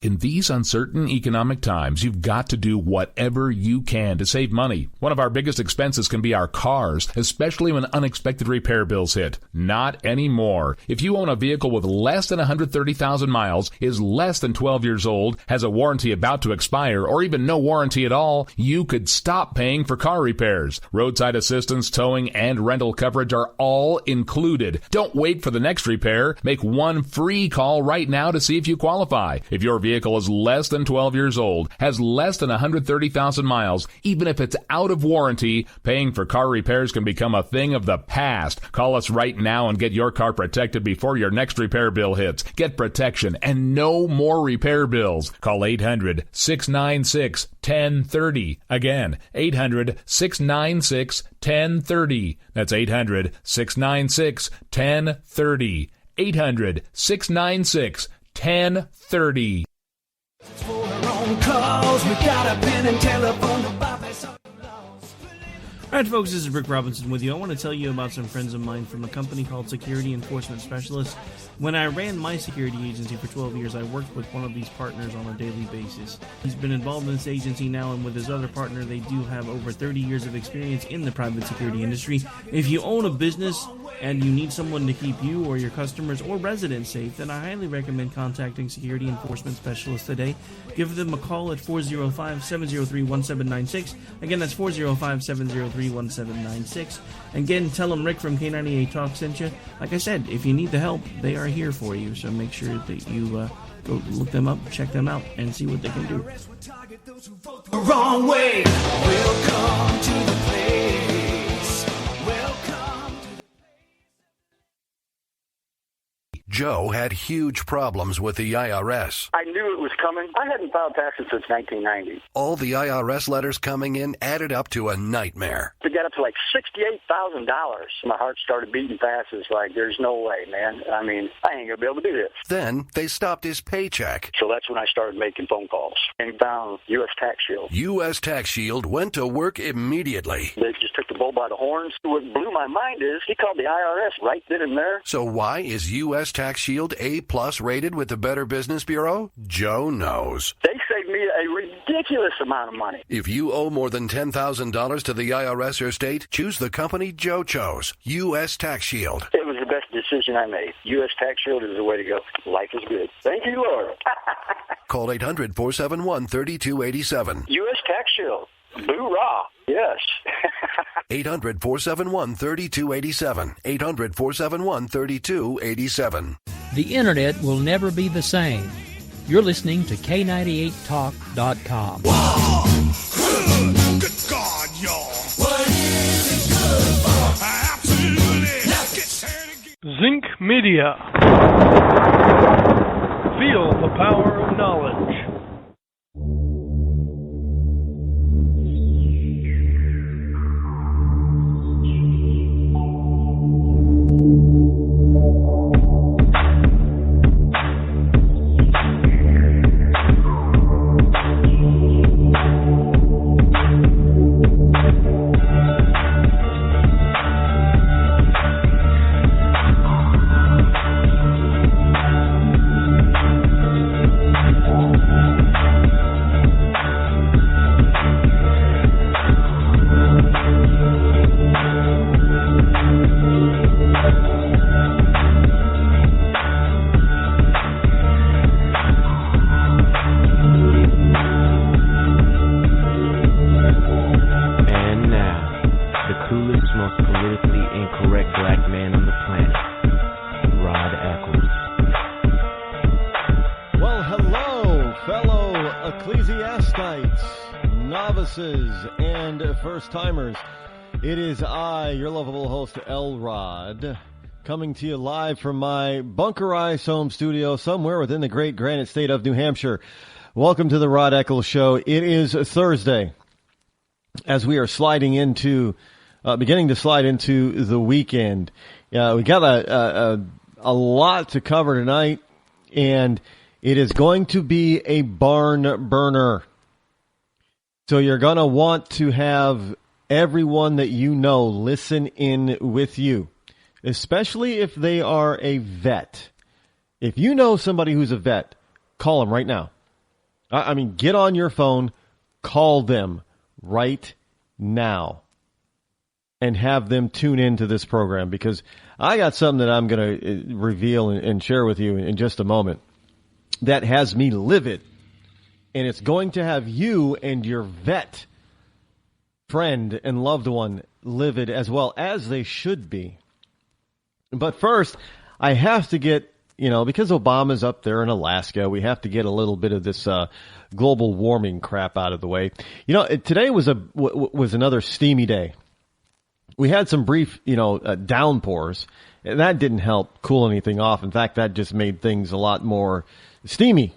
In these uncertain economic times, you've got to do whatever you can to save money. One of our biggest expenses can be our cars, especially when unexpected repair bills hit. Not anymore. If you own a vehicle with less than 130,000 miles, is less than 12 years old, has a warranty about to expire, or even no warranty at all, you could stop paying for car repairs. Roadside assistance, towing, and rental coverage are all included. Don't wait for the next repair. Make one free call right now to see if you qualify. If your vehicle is less than 12 years old, has less than 130,000 miles, even if it's out of warranty, paying for car repairs can become a thing of the past. Call us right now and get your car protected before your next repair bill hits. Get protection and no more repair bills. Call 800-696-1030. Again, 800-696-1030. That's 800-696-1030. 800-696-1030. All right, folks, this is Rick Robinson with you. I want to tell you about some friends of mine from a company called Security Enforcement Specialists. When I ran my security agency for 12 years, I worked with one of these partners on a daily basis. He's been involved in this agency now, and with his other partner, they do have over 30 years of experience in the private security industry. If you own a business and you need someone to keep you or your customers or residents safe, then I highly recommend contacting Security Enforcement Specialists today. Give them a call at 405-703-1796. Again, that's 405-703-1796. Again, tell them Rick from K98 Talk sent you. Like I said, if you need the help, they are here for you. So make sure that you go look them up, check them out, and see what they can do. Wrong way. Welcome to the place. Welcome to Joe had huge problems with the IRS. I knew it was coming. I hadn't filed taxes since 1990. All the IRS letters coming in added up to a nightmare. It got up to like $68,000. My heart started beating fast. It's like, there's no way, man. I mean, I ain't going to be able to do this. Then they stopped his paycheck. So that's when I started making phone calls and found U.S. Tax Shield. U.S. Tax Shield went to work immediately. They just took the bull by the horns. What blew my mind is he called the IRS right then and there. So why is U.S. Tax Shield A+ rated with the Better Business Bureau? Joe knows. They saved me a ridiculous amount of money. If you owe more than $10,000 to the IRS or state, choose the company Joe chose, U.S. Tax Shield. It was the best decision I made. U.S. Tax Shield is the way to go. Life is good. Thank you, Lord. Call 800-471-3287. U.S. Tax Shield. Boo-rah. Yes. 800-471-3287. 800-471-3287. The Internet will never be the same. You're listening to K98Talk.com. Whoa! Good God, y'all. What is it good for? Absolutely. Let's get started. Zinc Media. Feel the power of knowledge. And first-timers, it is I, your lovable host, Rod, coming to you live from my bunkerized home studio somewhere within the great granite state of New Hampshire. Welcome to the Rod Eccles Show. It is Thursday, as we are sliding into, beginning to slide into the weekend. We got a lot to cover tonight, and it is going to be a barn burner. So you're going to want to have everyone that you know listen in with you, especially if they are a vet. If you know somebody who's a vet, call them right now. I mean, get on your phone, call them right now, and have them tune into this program, because I got something that I'm going to reveal and share with you in just a moment that has me livid. And it's going to have you and your vet friend and loved one livid as well, as they should be. But first, I have to get, because Obama's up there in Alaska, we have to get a little bit of this global warming crap out of the way. Today was another steamy day. We had some brief, downpours, and that didn't help cool anything off. In fact, that just made things a lot more steamy.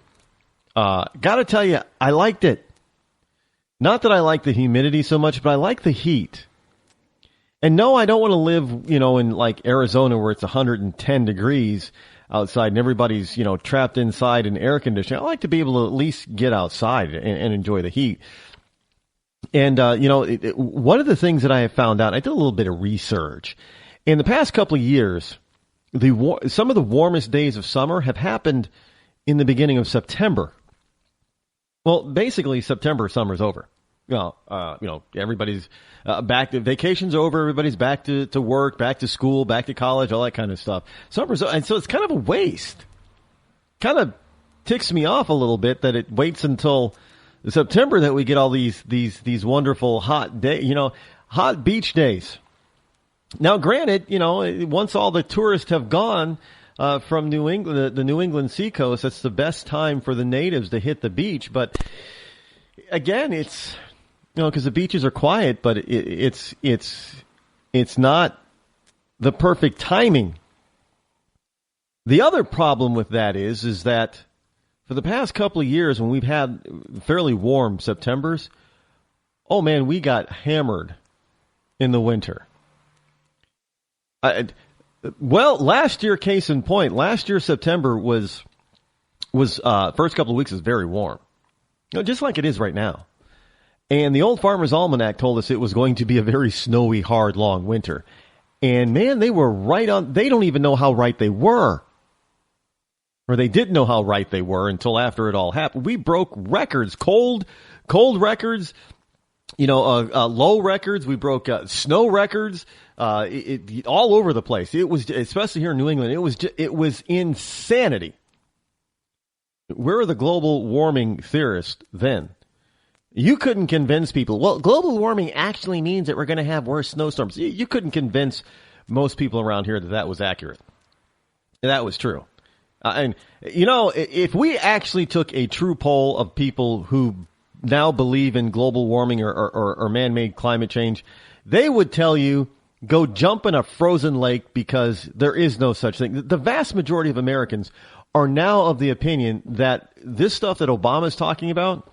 Gotta tell you, I liked it. Not that I like the humidity so much, but I like the heat. And no, I don't want to live, in like Arizona where it's 110 degrees outside and everybody's, trapped inside in air conditioning. I like to be able to at least get outside and enjoy the heat. And, one of the things that I have found out, I did a little bit of research. In the past couple of years, some of the warmest days of summer have happened in the beginning of September. Well, basically, summer's over. Everybody's back to vacation's over. Everybody's back to work, back to school, back to college, all that kind of stuff. And so it's kind of a waste. Kind of ticks me off a little bit that it waits until September that we get all these wonderful hot hot beach days. Now, granted, once all the tourists have gone from New England, the New England seacoast, that's the best time for the natives to hit the beach. But again, it's because the beaches are quiet, but it's not the perfect timing. The other problem with that is that for the past couple of years, when we've had fairly warm Septembers, oh man, we got hammered in the winter. Last year, case in point, last year September was first couple of weeks was very warm, just like it is right now. And the Old Farmer's Almanac told us it was going to be a very snowy, hard, long winter. And man, they were right on. They don't even know how right they were. Or they didn't know how right they were until after it all happened. We broke records, cold records, low records. We broke snow records, all over the place. It was, especially here in New England, it was insanity. Where are the global warming theorists then? You couldn't convince people, well, global warming actually means that we're going to have worse snowstorms. You couldn't convince most people around here that was accurate. That was true. If we actually took a true poll of people who now believe in global warming or man-made climate change, they would tell you, go jump in a frozen lake because there is no such thing. The vast majority of Americans are now of the opinion that this stuff that Obama's talking about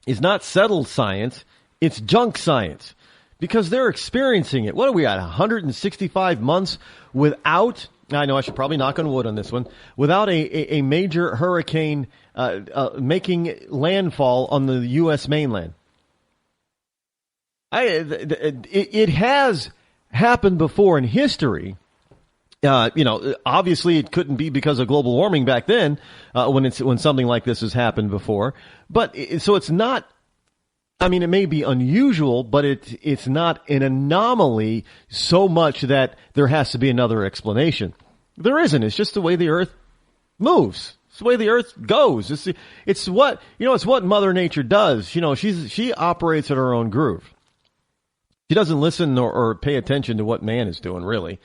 is not settled science, it's junk science. Because they're experiencing it. What are we at, 165 months without, I know I should probably knock on wood on this one, without a major hurricane making landfall on the U.S. mainland. It has happened before in history. Obviously it couldn't be because of global warming back then, when something like this has happened before. But so it's not, it may be unusual, but it's not an anomaly so much that there has to be another explanation. There isn't. It's just the way the earth moves. It's the way the earth goes. It's what Mother Nature does. She operates at her own groove. She doesn't listen or pay attention to what man is doing, really.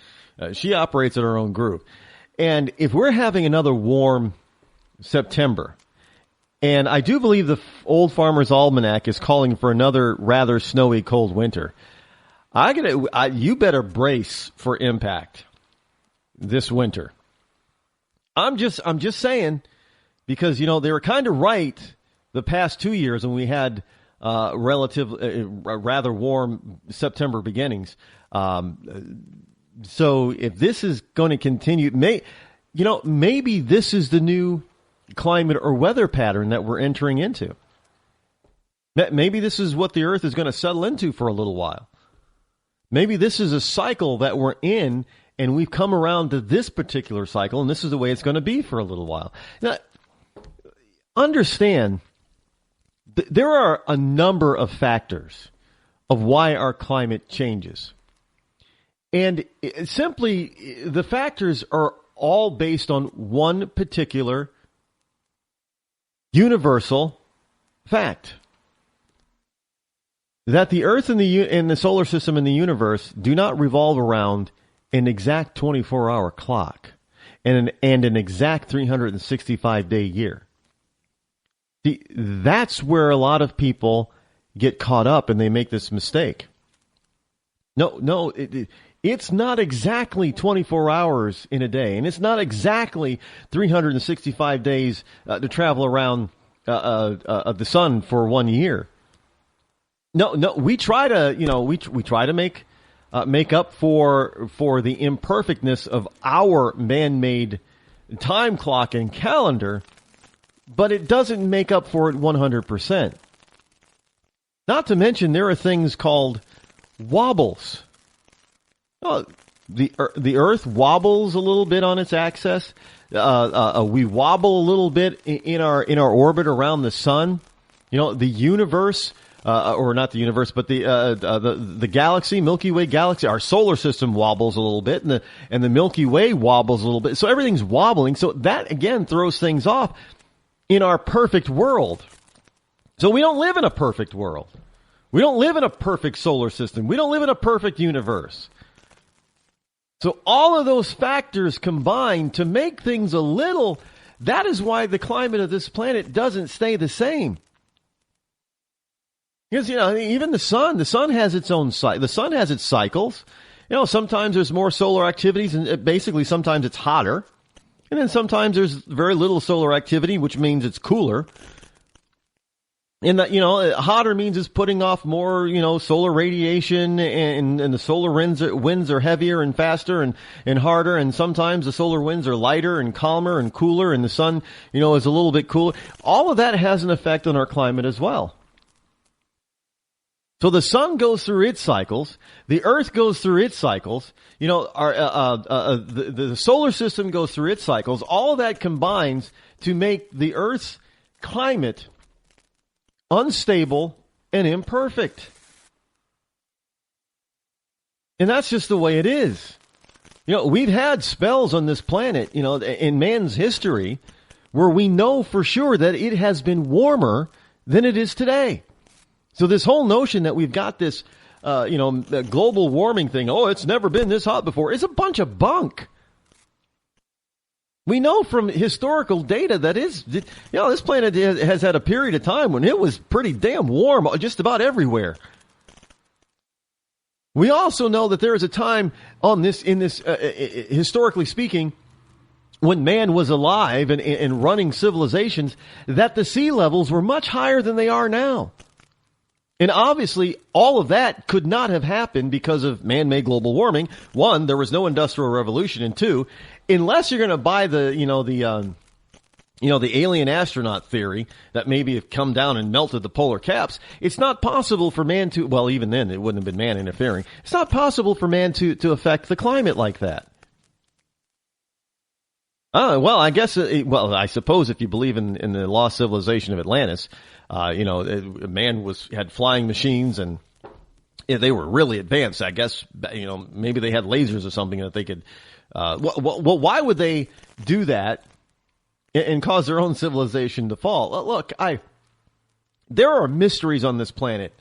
She operates at her own groove. And if we're having another warm September, and I do believe the Old Farmer's Almanac is calling for another rather snowy, cold winter, you better brace for impact this winter. I'm just saying, because, they were kind of right the past 2 years when we had rather warm September beginnings. So if this is going to continue, maybe this is the new climate or weather pattern that we're entering into. Maybe this is what the earth is going to settle into for a little while. Maybe this is a cycle that we're in, and we've come around to this particular cycle, and this is the way it's going to be for a little while. Now, understand there are a number of factors of why our climate changes. And simply, the factors are all based on one particular universal fact. That the Earth and the solar system and the universe do not revolve around an exact 24-hour clock and an exact 365-day year. That's where a lot of people get caught up and they make this mistake. No, it's not exactly 24 hours in a day, and it's not exactly 365 days to travel around the sun for 1 year. No, we try to, we try to make up for the imperfectness of our man-made time clock and calendar, but it doesn't make up for it 100%. Not to mention, there are things called wobbles. The Earth wobbles a little bit on its axis. We wobble a little bit in our orbit around the sun. The universe, or not the universe, but the galaxy, Milky Way galaxy, our solar system wobbles a little bit, and the Milky Way wobbles a little bit. So everything's wobbling. So that again throws things off in our perfect world. So we don't live in a perfect world. We don't live in a perfect solar system. We don't live in a perfect universe. So all of those factors combine to make things that is why the climate of this planet doesn't stay the same. Because, even the sun has its own the sun has its cycles. Sometimes there's more solar activities and basically sometimes it's hotter. And then sometimes there's very little solar activity, which means it's cooler. And that, hotter means it's putting off more, solar radiation, and the solar winds are heavier and faster and harder. And sometimes the solar winds are lighter and calmer and cooler, and the sun, is a little bit cooler. All of that has an effect on our climate as well. So the sun goes through its cycles, the Earth goes through its cycles, the solar system goes through its cycles. All of that combines to make the Earth's climate unstable and imperfect. And that's just the way it is. We've had spells on this planet, in man's history, where we know for sure that it has been warmer than it is today. So this whole notion that we've got this, global warming thing, it's never been this hot before, is a bunch of bunk. We know from historical data that this planet has had a period of time when it was pretty damn warm just about everywhere. We also know that there is a time historically speaking, when man was alive and running civilizations, that the sea levels were much higher than they are now. And obviously, all of that could not have happened because of man-made global warming. One, there was no industrial revolution, and two, unless you're going to buy the alien astronaut theory that maybe have come down and melted the polar caps, it's not possible for man to. Well, even then, it wouldn't have been man interfering. It's not possible for man to affect the climate like that. Well, I guess. I suppose if you believe in the lost civilization of Atlantis. Man had flying machines and they were really advanced. I guess, maybe they had lasers or something that they could, why would they do that and cause their own civilization to fall? Look, there are mysteries on this planet,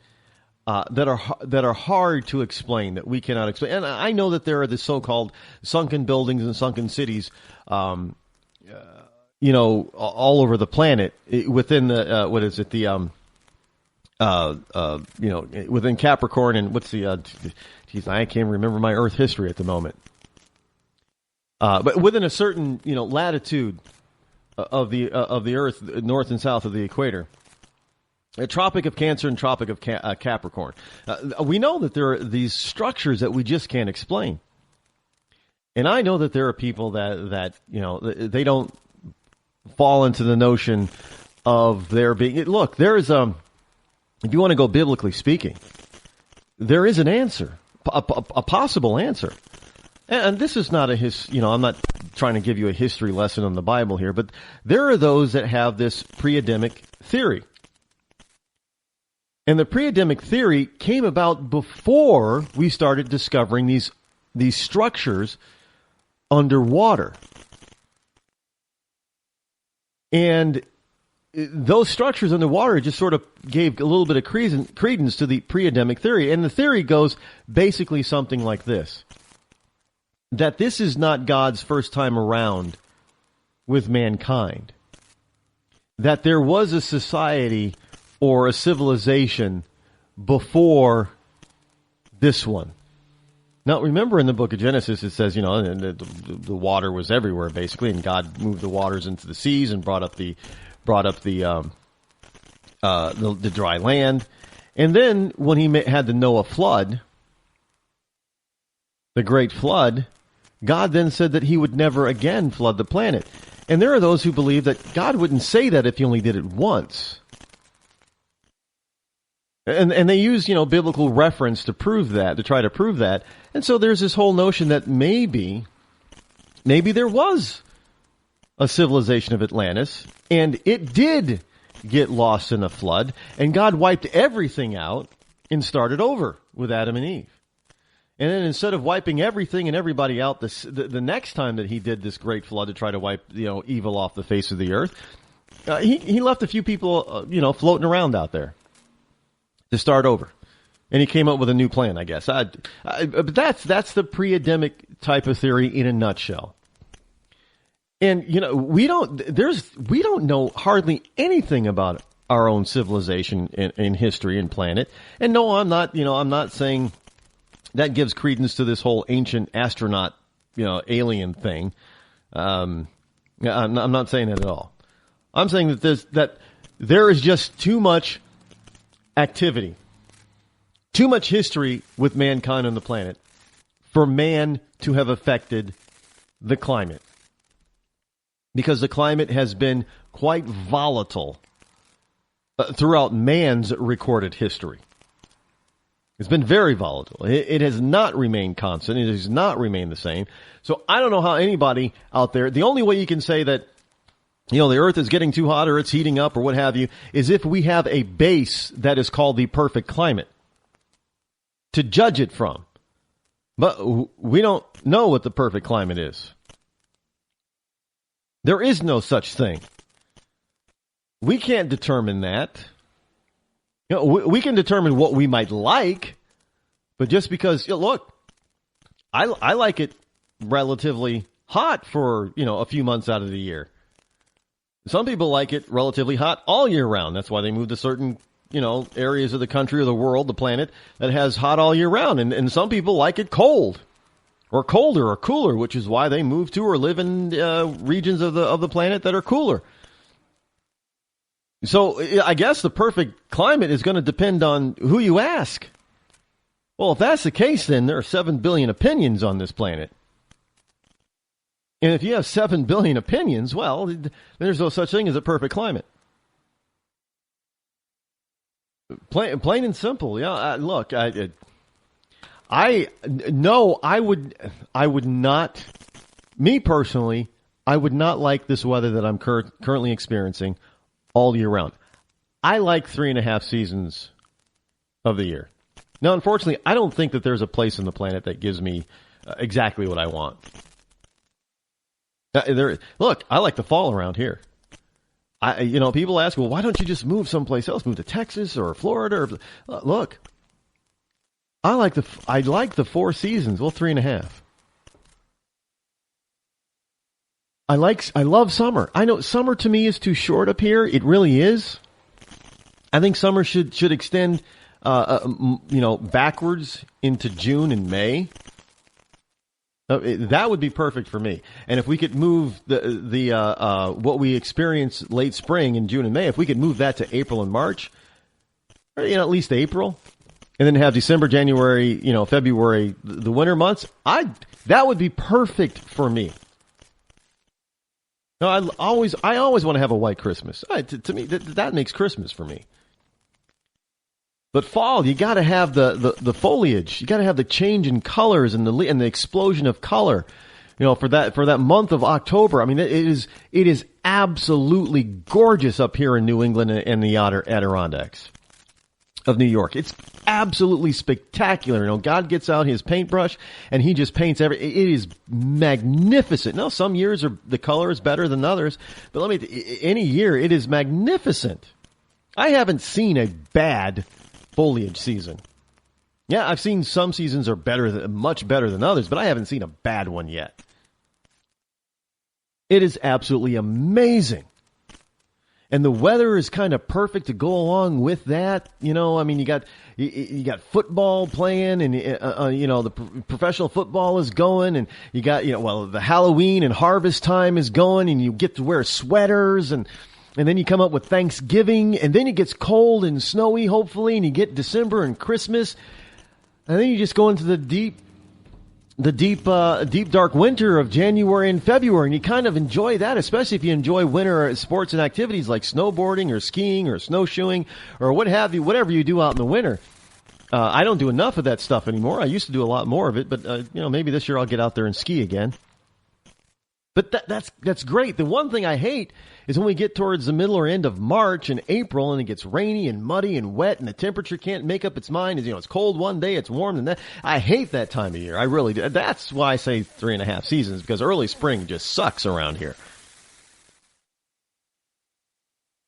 that are hard to explain, that we cannot explain. And I know that there are the so-called sunken buildings and sunken cities, all over the planet within the, within Capricorn and what's the, I can't remember my Earth history at the moment. But within a certain, latitude of the Earth, north and south of the equator, a Tropic of Cancer and Tropic of Capricorn. We know that there are these structures that we just can't explain. And I know that there are people that they don't fall into the notion of there being. Look, there is if you want to go biblically speaking, there is an answer, a possible answer. And this is not I'm not trying to give you a history lesson on the Bible here, but there are those that have this pre-Adamic theory. And the pre-Adamic theory came about before we started discovering these structures underwater. And those structures underwater just sort of gave a little bit of credence to the pre-Adamic theory. And the theory goes basically something like this: that this is not God's first time around with mankind. That there was a society or a civilization before this one. Now, remember in the book of Genesis, it says, the water was everywhere, basically, and God moved the waters into the seas and brought up the dry land. And then when he had the Noah flood, the great flood, God then said that he would never again flood the planet. And there are those who believe that God wouldn't say that if he only did it once. And they use, biblical reference to prove that, to try to prove that. And so there's this whole notion that maybe there was a civilization of Atlantis, and it did get lost in a flood, and God wiped everything out and started over with Adam and Eve. And then instead of wiping everything and everybody out the next time that he did this great flood to try to wipe, evil off the face of the earth, he left a few people, floating around out there to start over. And he came up with a new plan, I guess. But that's the pre-Adamic type of theory in a nutshell. And, we don't know hardly anything about our own civilization in history and planet. And no, I'm not saying that gives credence to this whole ancient astronaut, alien thing. I'm not saying that at all. I'm saying that there is just too much activity, too much history with mankind on the planet for man to have affected the climate. Because the climate has been quite volatile throughout man's recorded history. It's been very volatile. It has not remained constant. It has not remained the same. So I don't know how anybody out there, the only way you can say that, the earth is getting too hot or it's heating up or what have you, is if we have a base that is called the perfect climate to judge it from. But we don't know what the perfect climate is. There is no such thing. We can't determine that. We can determine what we might like, but just because, look, I like it relatively hot for, a few months out of the year. Some people like it relatively hot all year round. That's why they move to certain, areas of the country or the world, the planet, that has hot all year round. And some people like it cold or colder or cooler, which is why they move to or live in regions of the planet that are cooler. So I guess the perfect climate is going to depend on who you ask. Well, if that's the case, then there are 7 billion opinions on this planet. And if you have 7 billion opinions, well, there's no such thing as a perfect climate. Plain and simple. Yeah. Look, I would not. Me personally, I would not like this weather that I'm currently experiencing all year round. I like 3.5 seasons of the year. Now, unfortunately, I don't think that there's a place on the planet that gives me exactly what I want. Look, I like the fall around here. People ask, well, why don't you just move someplace else? Move to Texas or Florida? Look, I like the 4 seasons. Well, 3.5. I love summer. I know summer to me is too short up here. It really is. I think summer should extend, backwards into June and May. That would be perfect for me. And if we could move the what we experience late spring in June and May, if we could move that to April and March, or, at least April, and then have December, January, February, the winter months, that would be perfect for me. No, I always want to have a white Christmas. To me, that makes Christmas for me. But fall, you got to have the foliage. You got to have the change in colors and the explosion of color. For that month of October. I mean, it is absolutely gorgeous up here in New England and the Adirondacks. of New York. It's absolutely spectacular. You know, God gets out his paintbrush and he just paints it is magnificent. Now, some years the color is better than others, but any year it is magnificent. I haven't seen a bad foliage season. Yeah, I've seen some seasons are much better than others, but I haven't seen a bad one yet. It is absolutely amazing. And the weather is kind of perfect to go along with that. You know, I mean, you got football playing, and the professional football is going, and you got the Halloween and harvest time is going, and you get to wear sweaters, and then you come up with Thanksgiving, and then it gets cold and snowy, hopefully, and you get December and Christmas, and then you just go into the deep dark winter of January and February, and you kind of enjoy that, especially if you enjoy winter sports and activities like snowboarding or skiing or snowshoeing or what have you, whatever you do out in the winter. I don't do enough of that stuff anymore. I used to do a lot more of it, but maybe this year I'll get out there and ski again. But that's great. The one thing I hate is when we get towards the middle or end of March and April and it gets rainy and muddy and wet and the temperature can't make up its mind. It's cold one day, it's warm, and that. I hate that time of year. I really do. That's why I say 3.5 seasons, because early spring just sucks around here.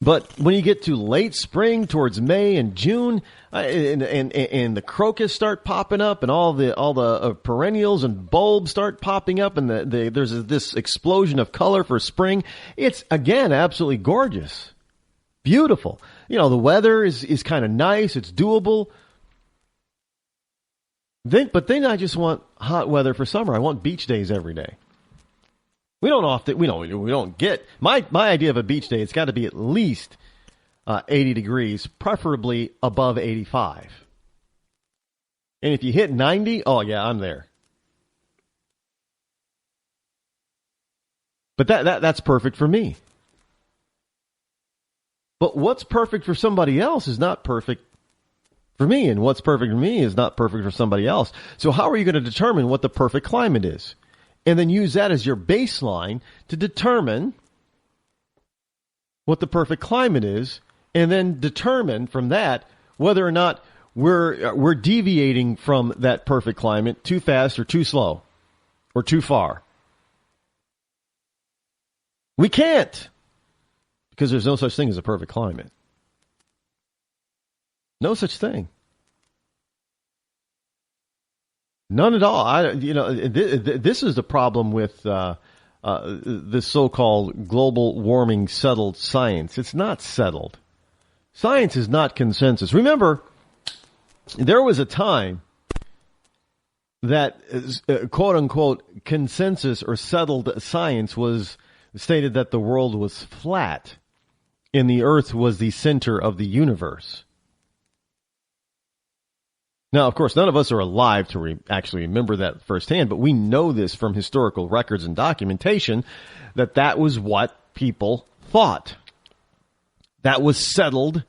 But when you get to late spring, towards May and June, and the crocus start popping up, and all the perennials and bulbs start popping up, and there's this explosion of color for spring, it's again absolutely gorgeous, beautiful. The weather is kind of nice, it's doable. But then I just want hot weather for summer. I want beach days every day. We don't get my idea of a beach day. It's got to be at least 80 degrees, preferably above 85. And if you hit 90, oh yeah, I'm there. But that's perfect for me. But what's perfect for somebody else is not perfect for me, and what's perfect for me is not perfect for somebody else. So how are you going to determine what the perfect climate is? And then use that as your baseline to determine what the perfect climate is, and then determine from that whether or not we're deviating from that perfect climate too fast or too slow or too far. We can't, because there's no such thing as a perfect climate. No such thing. None at all. This is the problem with this so-called global warming settled science. It's not settled. Science is not consensus. Remember, there was a time that quote-unquote consensus or settled science was stated that the world was flat and the earth was the center of the universe. Now, of course, none of us are alive to actually remember that firsthand, but we know this from historical records and documentation that was what people thought. That was settled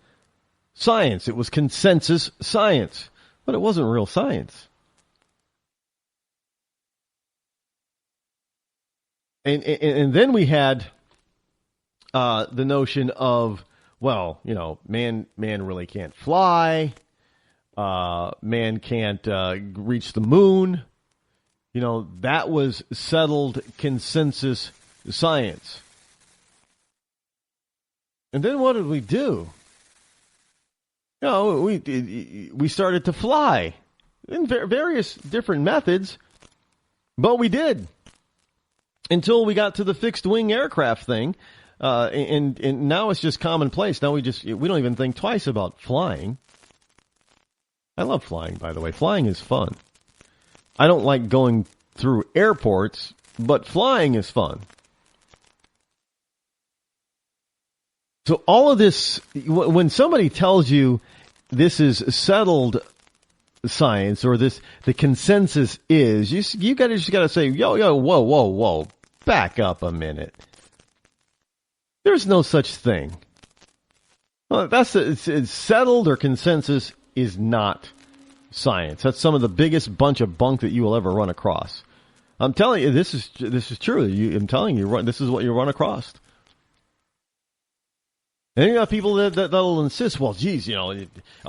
science. It was consensus science, but it wasn't real science. And then we had the notion of, man really can't fly. Man can't reach the moon. That was settled consensus science. And then what did we do? We started to fly in various different methods, but we did until we got to the fixed wing aircraft thing, and now it's just commonplace. Now we don't even think twice about flying. I love flying, by the way. Flying is fun. I don't like going through airports, but flying is fun. So all of this, when somebody tells you this is settled science or the consensus is, you just got to say, whoa, back up a minute. There's no such thing. Well, it's settled or consensus is not science. That's some of the biggest bunch of bunk that you will ever run across. I'm telling you, this is true. I'm telling you, this is what you run across. And you got people that'll insist, well, geez,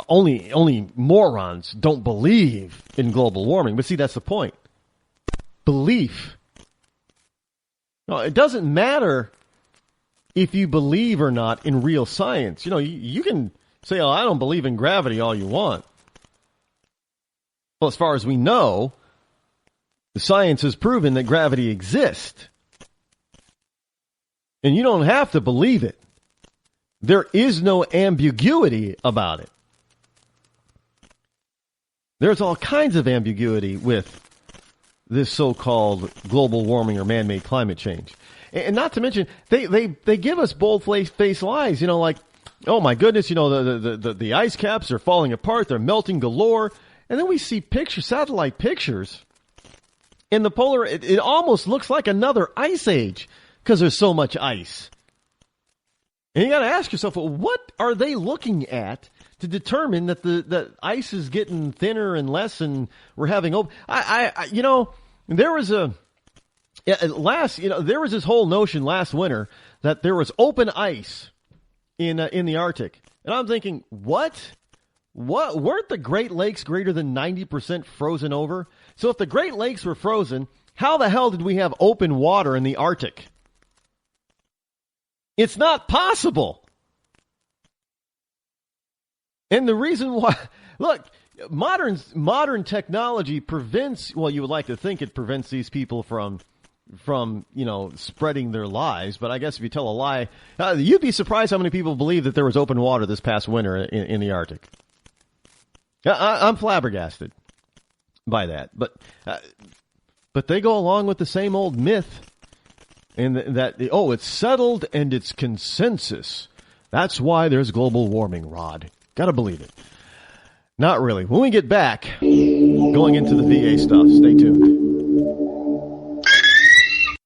only morons don't believe in global warming. But see, that's the point. Belief. No, it doesn't matter if you believe or not in real science. You can say, oh, I don't believe in gravity all you want. Well, as far as we know, the science has proven that gravity exists. And you don't have to believe it. There is no ambiguity about it. There's all kinds of ambiguity with this so-called global warming or man-made climate change. And not to mention, they give us bold-faced lies, like, oh my goodness, the ice caps are falling apart, they're melting galore. And then we see satellite pictures, in the polar, it almost looks like another ice age because there's so much ice. And you got to ask yourself, well, what are they looking at to determine that that ice is getting thinner and less, and we're having there was there was this whole notion last winter that there was open ice in the Arctic, and I'm thinking, what weren't the Great Lakes greater than 90% frozen over? So if the Great Lakes were frozen, how the hell did we have open water in the Arctic? It's not possible. And the reason why, look, modern technology prevents, well, you would like to think it prevents these people from spreading their lies. But I guess if you tell a lie, you'd be surprised how many people believe that there was open water this past winter in the Arctic. I'm flabbergasted by that. But they go along with the same old myth. And it's settled and it's consensus. That's why there's global warming, Rod. Gotta believe it. Not really. When we get back, going into the VA stuff, stay tuned.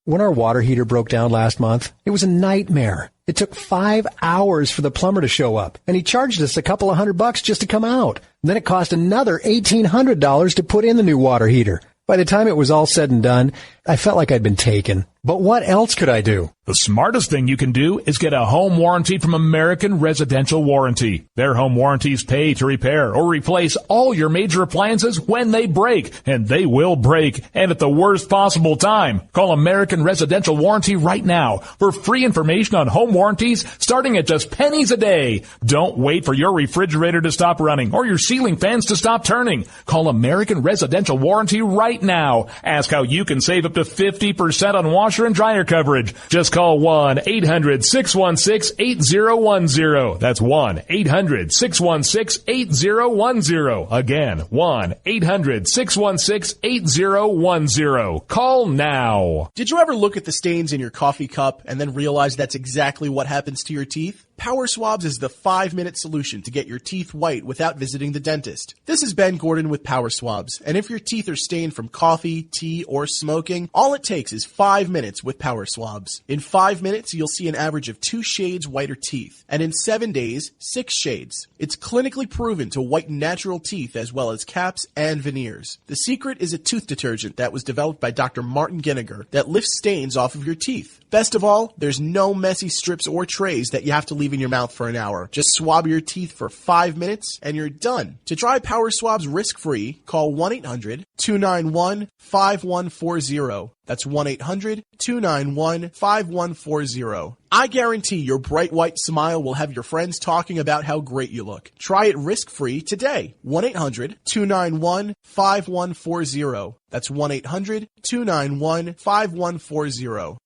When our water heater broke down last month, it was a nightmare. It took 5 hours for the plumber to show up, and he charged us a couple of $100 just to come out. And then it cost another $1,800 to put in the new water heater. By the time it was all said and done, I felt like I'd been taken. But what else could I do? The smartest thing you can do is get a home warranty from American Residential Warranty. Their home warranties pay to repair or replace all your major appliances when they break, and they will break, and at the worst possible time. Call American Residential Warranty right now for free information on home warranties starting at just pennies a day. Don't wait for your refrigerator to stop running or your ceiling fans to stop turning. Call American Residential Warranty right now. Ask how you can save up to 50% on washer and dryer coverage. Just call 1-800-616-8010. That's 1-800-616-8010. Again, 1-800-616-8010. Call now. Did you ever look at the stains in your coffee cup and then realize that's exactly what happens to your teeth? Power Swabs is the 5-minute solution to get your teeth white without visiting the dentist. This is Ben Gordon with Power Swabs, and if your teeth are stained from coffee, tea, or smoking, all it takes is 5 minutes with Power Swabs. In 5 minutes, you'll see an average of 2 shades whiter teeth, and in 7 days, 6 shades. It's clinically proven to whiten natural teeth as well as caps and veneers. The secret is a tooth detergent that was developed by Dr. Martin Ginniger that lifts stains off of your teeth. Best of all, there's no messy strips or trays that you have to leave in your mouth for an hour. Just swab your teeth for 5 minutes and you're done. To try Power Swabs risk-free, call 1-800-291-5140. That's 1-800-291-5140. I guarantee your bright white smile will have your friends talking about how great you look. Try it risk-free today. 1-800-291-5140. That's 1-800-291-5140.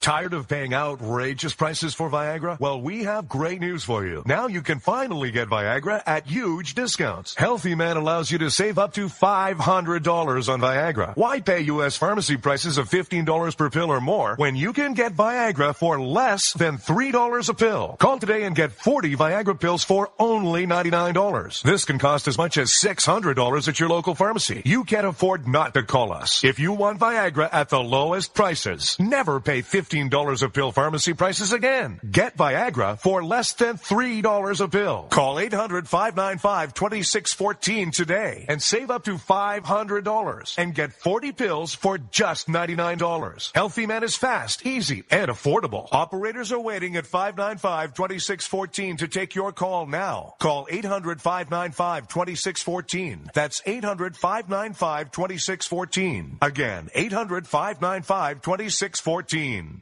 Tired of paying outrageous prices for Viagra? Well, we have great news for you. Now you can finally get Viagra at huge discounts. Healthy Man allows you to save up to $500 on Viagra. Why pay U.S. pharmacy prices of $15 per pill or more when you can get Viagra for less than $3 a pill? Call today and get 40 Viagra pills for only $99. This can cost as much as $600 at your local pharmacy. You can't afford not to call us. If you want Viagra at the lowest prices, never pay $15 $15 a pill pharmacy prices again. Get Viagra for less than $3 a pill. Call 800-595-2614 today and save up to $500 and get 40 pills for just $99. Healthy Man is fast, easy, and affordable. Operators are waiting at 595-2614 to take your call now. Call 800-595-2614. That's 800-595-2614. Again, 800-595-2614.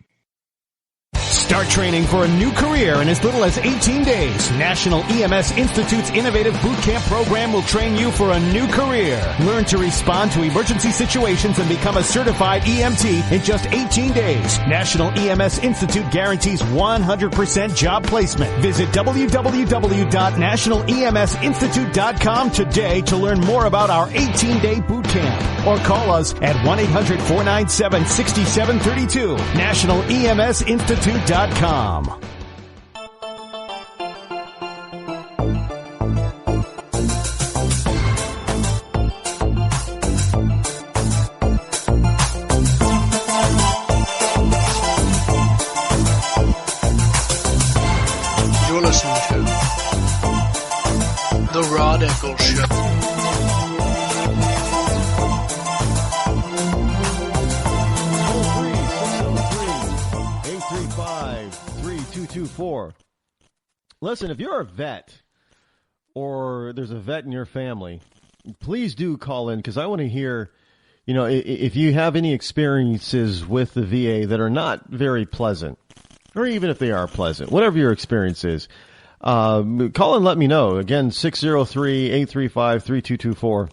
Start training for a new career in as little as 18 days. National EMS Institute's innovative boot camp program will train you for a new career. Learn to respond to emergency situations and become a certified EMT in just 18 days. National EMS Institute guarantees 100% job placement. Visit www.nationaleMSinstitute.com today to learn more about our 18-day boot camp. Or call us at 1-800-497-6732. NationalEMSInstitute.com. You're listening to The Rod Eccles Show. Listen, if you're a vet or there's a vet in your family, please do call in because I want to hear, if you have any experiences with the VA that are not very pleasant, or even if they are pleasant, whatever your experience is, call and let me know. Again, 603-835-3224.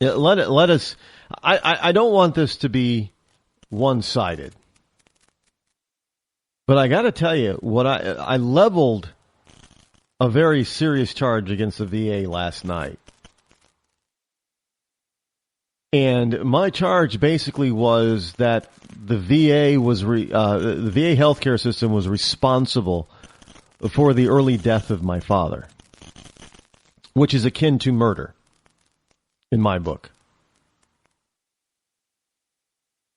Let us. I don't want this to be one-sided. But I got to tell you, I leveled a very serious charge against the VA last night. And my charge basically was that the VA the VA healthcare system was responsible for the early death of my father, which is akin to murder in my book.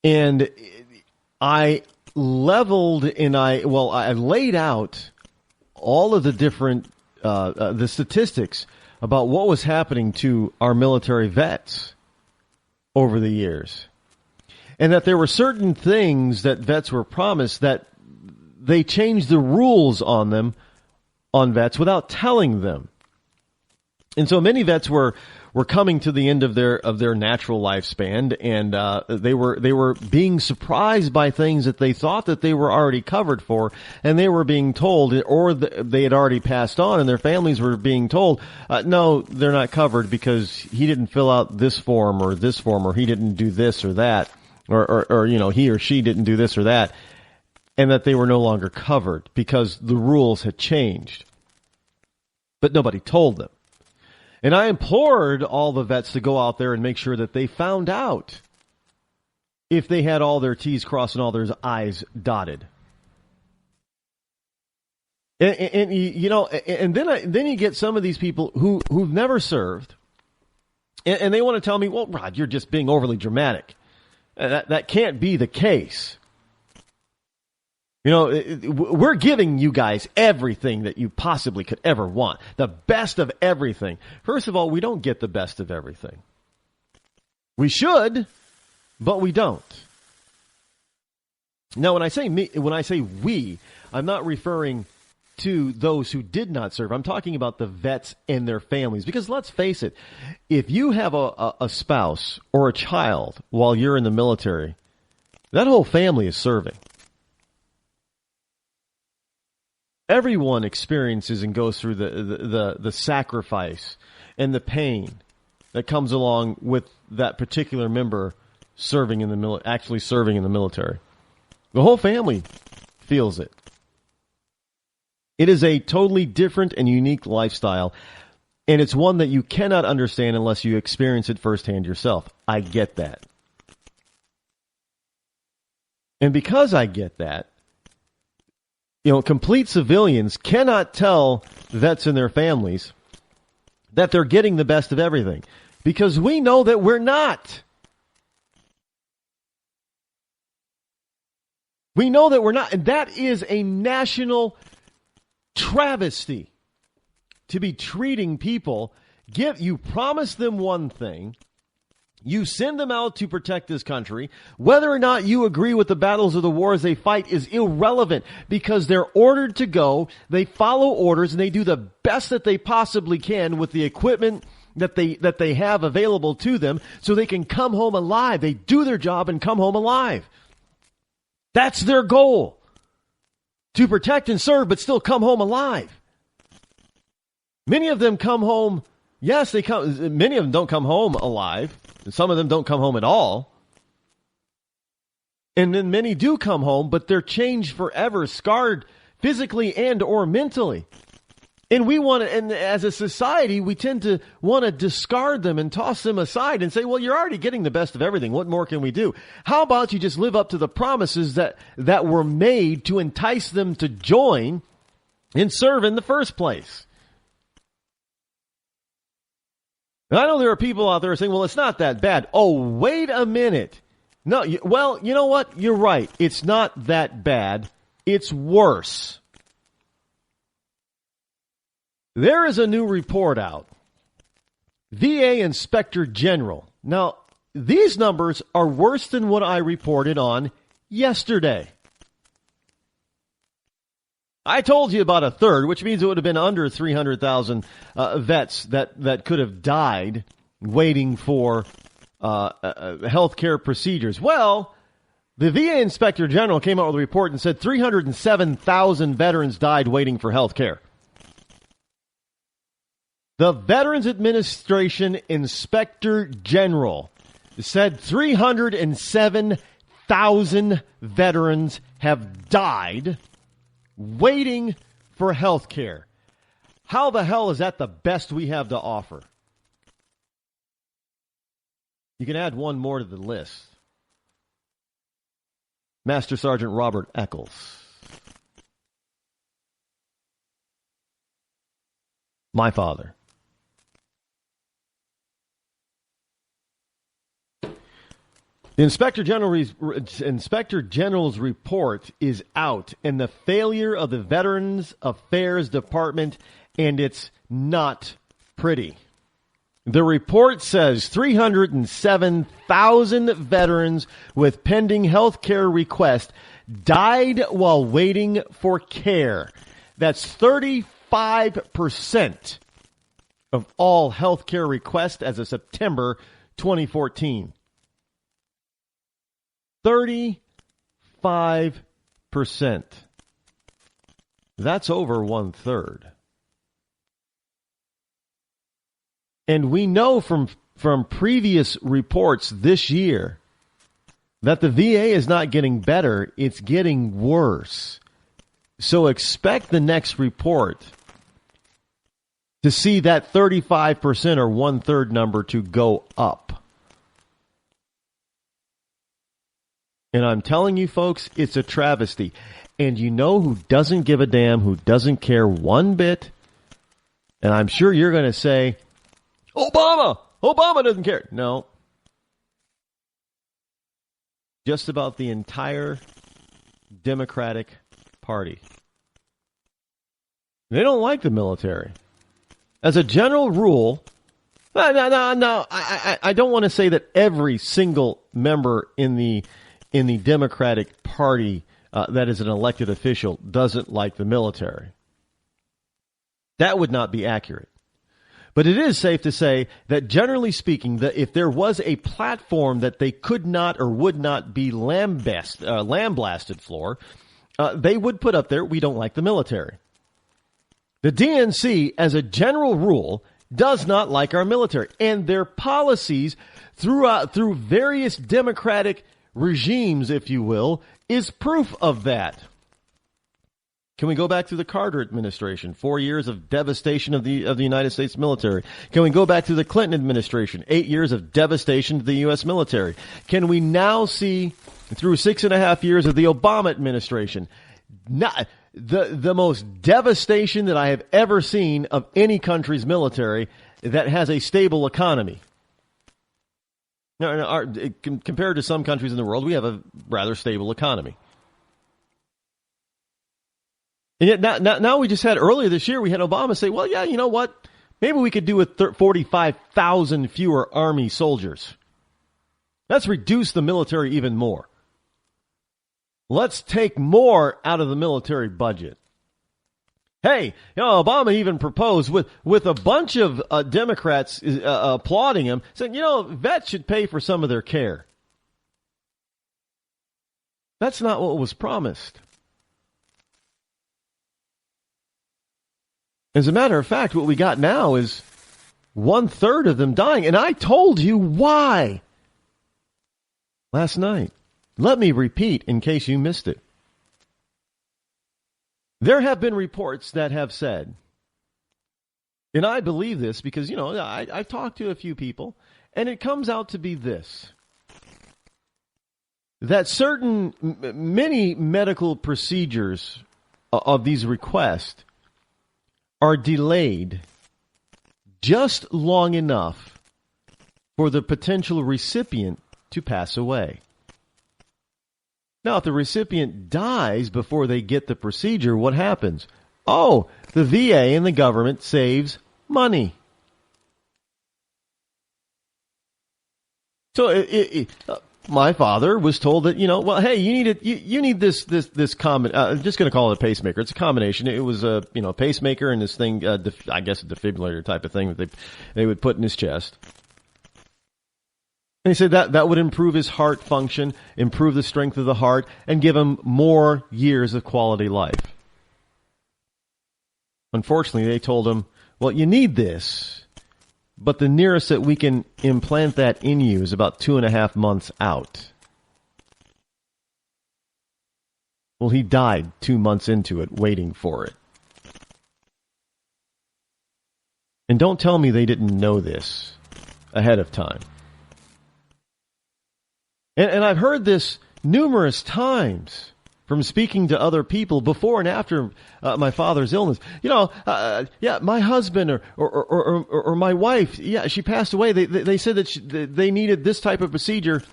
And I leveled and I laid out all of the different the statistics about what was happening to our military vets over the years, and that there were certain things that vets were promised that they changed the rules on vets without telling them. And so many vets were coming to the end of their natural lifespan, and they were being surprised by things that they thought that they were already covered for, and they were being told, or they had already passed on, and their families were being told, no, they're not covered because he didn't fill out this form, or he didn't do this or that, or he or she didn't do this or that, and that they were no longer covered because the rules had changed. But nobody told them. And I implored all the vets to go out there and make sure that they found out if they had all their T's crossed and all their I's dotted. And then you get some of these people who've never served, and they want to tell me, well, Rod, you're just being overly dramatic. That can't be the case. We're giving you guys everything that you possibly could ever want. The best of everything. First of all, we don't get the best of everything. We should, but we don't. Now, when I say we, I'm not referring to those who did not serve. I'm talking about the vets and their families. Because let's face it, if you have a spouse or a child while you're in the military, that whole family is serving. Everyone experiences and goes through the sacrifice and the pain that comes along with that particular member serving in the military. The whole family feels it. It is a totally different and unique lifestyle, and it's one that you cannot understand unless you experience it firsthand yourself. I get that. And because I get that, complete civilians cannot tell vets and their families that they're getting the best of everything, because we know that we're not. We know that we're not, and that is a national travesty to be treating people. You promise them one thing, you send them out to protect this country. Whether or not you agree with the battles or the wars they fight is irrelevant because they're ordered to go, they follow orders, and they do the best that they possibly can with the equipment that they have available to them so they can come home alive. They do their job and come home alive. That's their goal. To protect and serve, but still come home alive. Many of them come home, yes, many of them don't come home alive. Some of them don't come home at all. And then many do come home, but they're changed forever, scarred physically and or mentally. And and as a society, we tend to want to discard them and toss them aside and say, well, you're already getting the best of everything. What more can we do? How about you just live up to the promises that were made to entice them to join and serve in the first place? And I know there are people out there saying, well, it's not that bad. Oh, wait a minute. No, well, you know what? You're right. It's not that bad. It's worse. There is a new report out. VA Inspector General. Now, these numbers are worse than what I reported on yesterday. I told you about a third, which means it would have been under 300,000 vets that could have died waiting for health care procedures. Well, the VA Inspector General came out with a report and said 307,000 veterans died waiting for health care. The Veterans Administration Inspector General said 307,000 veterans have died waiting for health care. How the hell is that the best we have to offer? You can add one more to the list. Master Sergeant Rod Eccles. My father. The Inspector General's report is out, and the failure of the Veterans Affairs Department, and it's not pretty. The report says 307,000 veterans with pending health care requests died while waiting for care. That's 35% of all health care requests as of September 2014. 35%. That's over 1/3. And we know from previous reports this year that the VA is not getting better, it's getting worse. So expect the next report to see that 35% or 1/3 number to go up. And I'm telling you, folks, it's a travesty. And you know who doesn't give a damn, who doesn't care one bit? And I'm sure you're going to say, Obama! Obama doesn't care. No. Just about the entire Democratic Party. They don't like the military. As a general rule, no. I don't want to say that every single member in the Democratic Party that is an elected official doesn't like the military. That would not be accurate. But it is safe to say that generally speaking, that if there was a platform that they could not or would not be lambasted for, they would put up there, we don't like the military. The DNC, as a general rule, does not like our military. And their policies through various Democratic regimes, if you will, is proof of that. Can we go back to the Carter administration? 4 years of devastation of the United States military. Can we go back to the Clinton administration? 8 years of devastation to the U.S. military. Can we now see through 6.5 years of the Obama administration, the most devastation that I have ever seen of any country's military that has a stable economy? Now, compared to some countries in the world, we have a rather stable economy. And yet now we just had earlier this year, we had Obama say, well, yeah, you know what? Maybe we could do with 45,000 fewer Army soldiers. Let's reduce the military even more. Let's take more out of the military budget. Hey, Obama even proposed with a bunch of Democrats applauding him, saying, vets should pay for some of their care. That's not what was promised. As a matter of fact, what we got now is 1/3 of them dying. And I told you why last night. Let me repeat in case you missed it. There have been reports that have said, and I believe this because, I've talked to a few people, and it comes out to be this, that many medical procedures of these requests are delayed just long enough for the potential recipient to pass away. Now, if the recipient dies before they get the procedure, what happens? Oh, the VA and the government saves money. So my father was told that, hey, you need this I'm just going to call it a pacemaker. It's a combination. It was a, pacemaker and this thing, I guess a defibrillator type of thing that they would put in his chest. And he said that would improve his heart function, improve the strength of the heart, and give him more years of quality life. Unfortunately, they told him, well, you need this, but the nearest that we can implant that in you is about 2.5 months out. Well, he died 2 months into it, waiting for it. And don't tell me they didn't know this ahead of time. And I've heard this numerous times from speaking to other people before and after my father's illness. My husband or my wife, she passed away. They said that they needed this type of procedure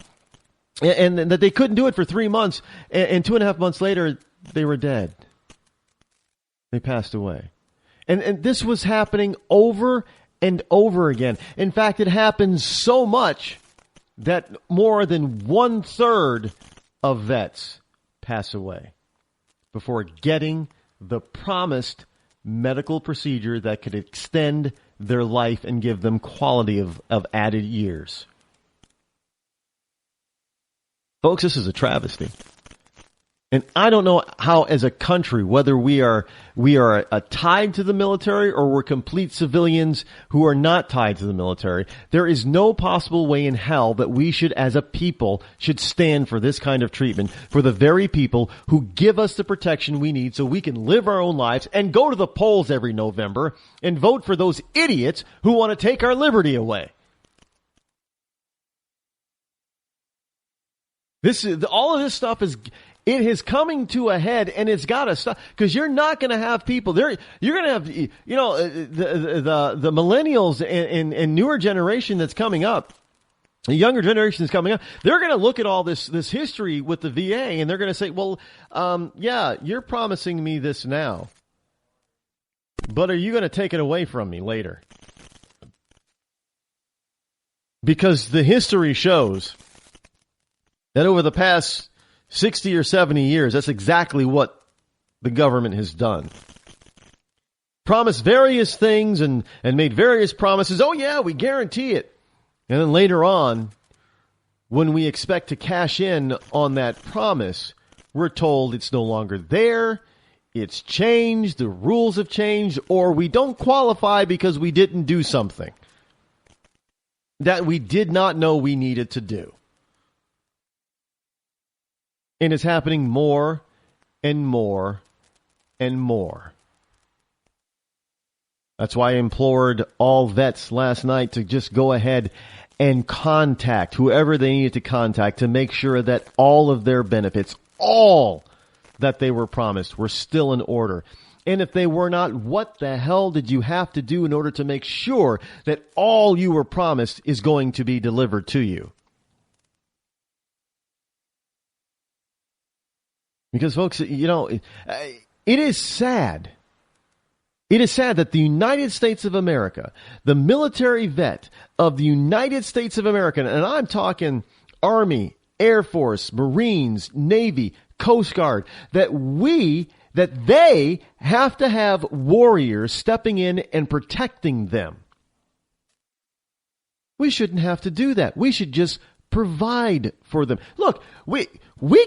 and that they couldn't do it for 3 months. And 2.5 months later, they were dead. They passed away. And this was happening over and over again. In fact, it happens so much that more than 1/3 of vets pass away before getting the promised medical procedure that could extend their life and give them quality of added years. Folks, this is a travesty. And I don't know how, as a country, whether we are tied to the military or we're complete civilians who are not tied to the military. There is no possible way in hell that we should, as a people, should stand for this kind of treatment for the very people who give us the protection we need so we can live our own lives and go to the polls every November and vote for those idiots who want to take our liberty away. All of this stuff is coming to a head, and it's got to stop, because you're not going to have people there. You're going to have, the millennials and newer generation that's coming up, the younger generation that's coming up. They're going to look at all this history with the VA, and they're going to say, well, you're promising me this now, but are you going to take it away from me later? Because the history shows that over the past 60 or 70 years, that's exactly what the government has done. Promised various things and made various promises. Oh, yeah, we guarantee it. And then later on, when we expect to cash in on that promise, we're told it's no longer there, it's changed, the rules have changed, or we don't qualify because we didn't do something that we did not know we needed to do. And it's happening more and more and more. That's why I implored all vets last night to just go ahead and contact whoever they needed to contact to make sure that all of their benefits, all that they were promised, were still in order. And if they were not, what the hell did you have to do in order to make sure that all you were promised is going to be delivered to you? Because, folks, It is sad. It is sad that the United States of America, the military vet of the United States of America, and I'm talking Army, Air Force, Marines, Navy, Coast Guard, that they have to have warriors stepping in and protecting them. We shouldn't have to do that. We should just provide for them. Look, we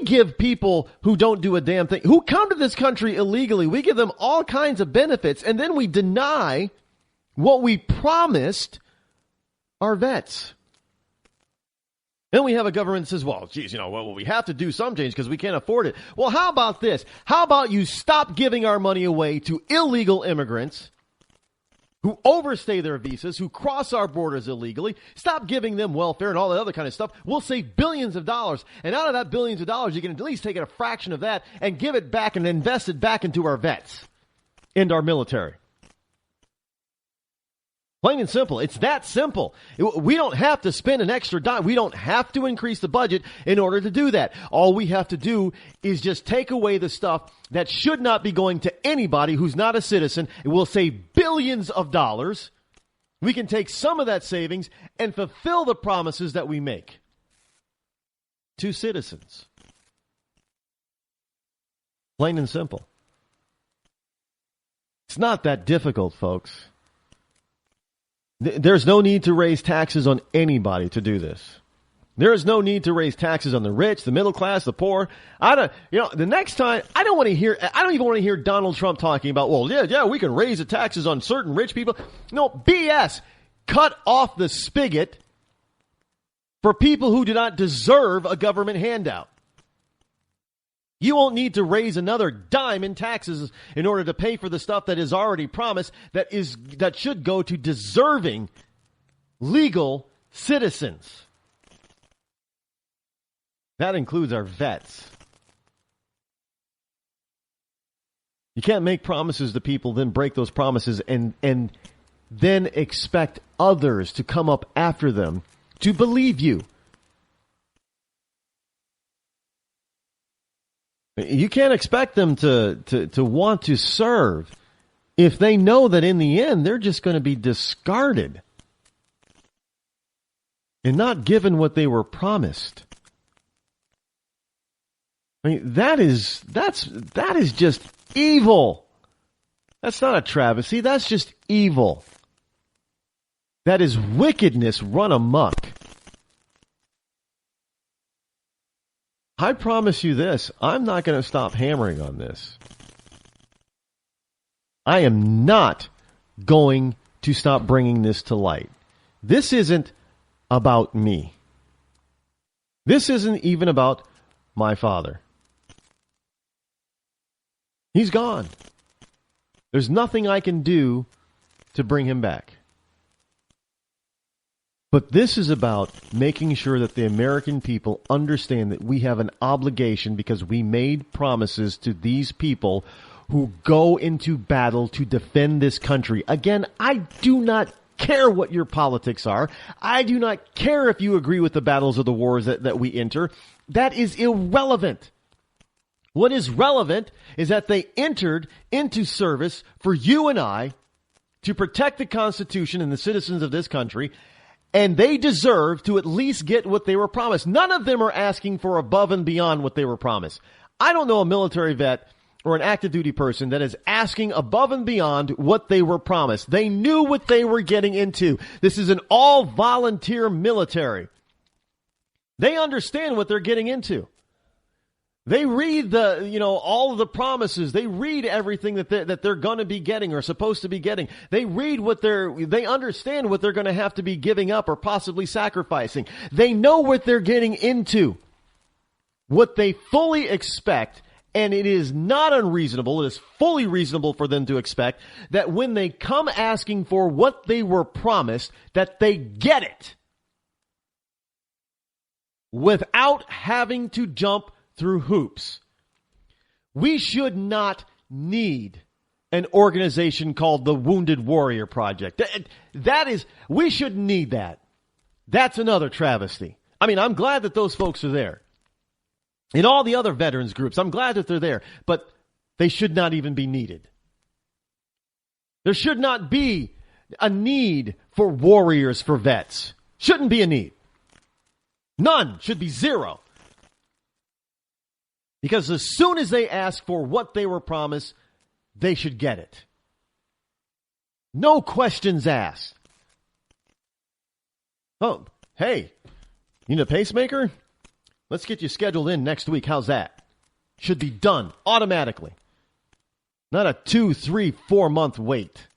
give people who don't do a damn thing, who come to this country illegally, we give them all kinds of benefits, and then we deny what we promised our vets. Then we have a government that says, well, geez, we have to do some change because we can't afford it. Well, how about this? How about you stop giving our money away to illegal immigrants who overstay their visas, who cross our borders illegally? Stop giving them welfare and all that other kind of stuff. We'll save billions of dollars. And out of that billions of dollars, you can at least take a fraction of that and give it back and invest it back into our vets and our military. Plain and simple. It's that simple. We don't have to spend an extra dime. We don't have to increase the budget in order to do that. All we have to do is just take away the stuff that should not be going to anybody who's not a citizen. It will save billions of dollars. We can take some of that savings and fulfill the promises that we make to citizens. Plain and simple. It's not that difficult, folks. There's no need to raise taxes on anybody to do this. There is no need to raise taxes on the rich, the middle class, the poor. The next time, I don't even want to hear Donald Trump talking about, we can raise the taxes on certain rich people. No, BS. Cut off the spigot for people who do not deserve a government handout. You won't need to raise another dime in taxes in order to pay for the stuff that is already promised that should go to deserving legal citizens. That includes our vets. You can't make promises to people, then break those promises and then expect others to come up after them to believe you. You can't expect them to want to serve if they know that in the end they're just going to be discarded and not given what they were promised. I mean, that is just evil. That's not a travesty. That's just evil. That is wickedness run amok. I promise you this, I'm not going to stop hammering on this. I am not going to stop bringing this to light. This isn't about me. This isn't even about my father. He's gone. There's nothing I can do to bring him back. But this is about making sure that the American people understand that we have an obligation because we made promises to these people who go into battle to defend this country. Again, I do not care what your politics are. I do not care if you agree with the battles or the wars that we enter. That is irrelevant. What is relevant is that they entered into service for you and I to protect the Constitution and the citizens of this country. And they deserve to at least get what they were promised. None of them are asking for above and beyond what they were promised. I don't know a military vet or an active duty person that is asking above and beyond what they were promised. They knew what they were getting into. This is an all volunteer military. They understand what they're getting into. They read all of the promises. They read everything that they're going to be getting or supposed to be getting. They read they understand what they're going to have to be giving up or possibly sacrificing. They know what they're getting into, what they fully expect, and it is not unreasonable. It is fully reasonable for them to expect that when they come asking for what they were promised, that they get it without having to jump through hoops. We should not need an organization called the Wounded Warrior Project. We shouldn't need that. That's another travesty. I mean, I'm glad that those folks are there. And all the other veterans groups, I'm glad that they're there. But they should not even be needed. There should not be a need for warriors, for vets. Shouldn't be a need. None. Should be zero. Because as soon as they ask for what they were promised, they should get it. No questions asked. Oh, hey, you need a pacemaker? Let's get you scheduled in next week. How's that? Should be done automatically. Not a 2, 3, 4 month wait.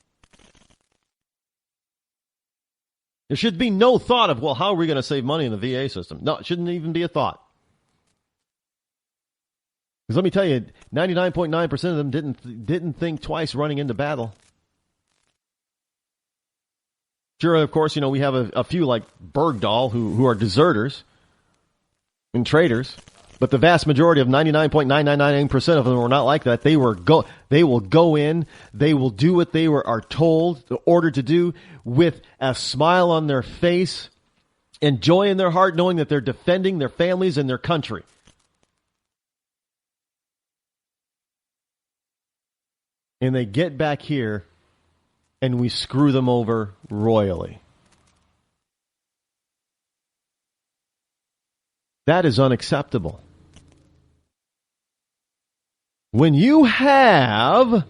There should be no thought of, well, how are we going to save money in the VA system? No, it shouldn't even be a thought. Because let me tell you, 99.9% of them didn't think twice running into battle. Sure, of course, we have a few like Bergdahl who are deserters and traitors, but the vast majority of 99.9999% of them were not like that. They will go in, they will do what they are told, ordered to do, with a smile on their face and joy in their heart, knowing that they're defending their families and their country. And they get back here, and we screw them over royally. That is unacceptable. When you have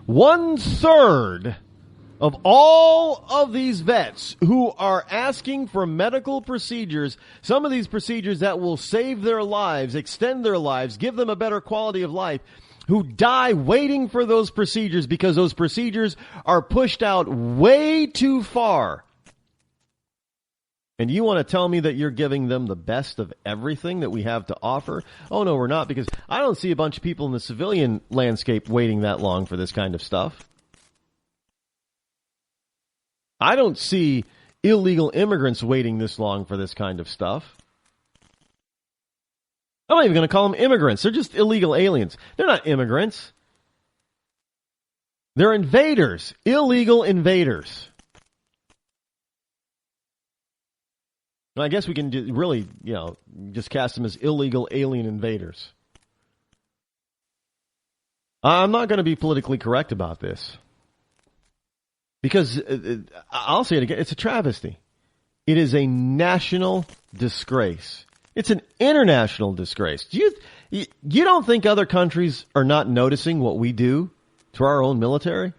1/3 of all of these vets who are asking for medical procedures, some of these procedures that will save their lives, extend their lives, give them a better quality of life, who die waiting for those procedures because those procedures are pushed out way too far. And you want to tell me that you're giving them the best of everything that we have to offer? Oh, no, we're not, because I don't see a bunch of people in the civilian landscape waiting that long for this kind of stuff. I don't see illegal immigrants waiting this long for this kind of stuff. I'm not even going to call them immigrants. They're just illegal aliens. They're not immigrants. They're invaders, illegal invaders. And I guess we can really, just cast them as illegal alien invaders. I'm not going to be politically correct about this. Because, I'll say it again, it's a travesty. It is a national disgrace. It's an international disgrace. You don't think other countries are not noticing what we do to our own military?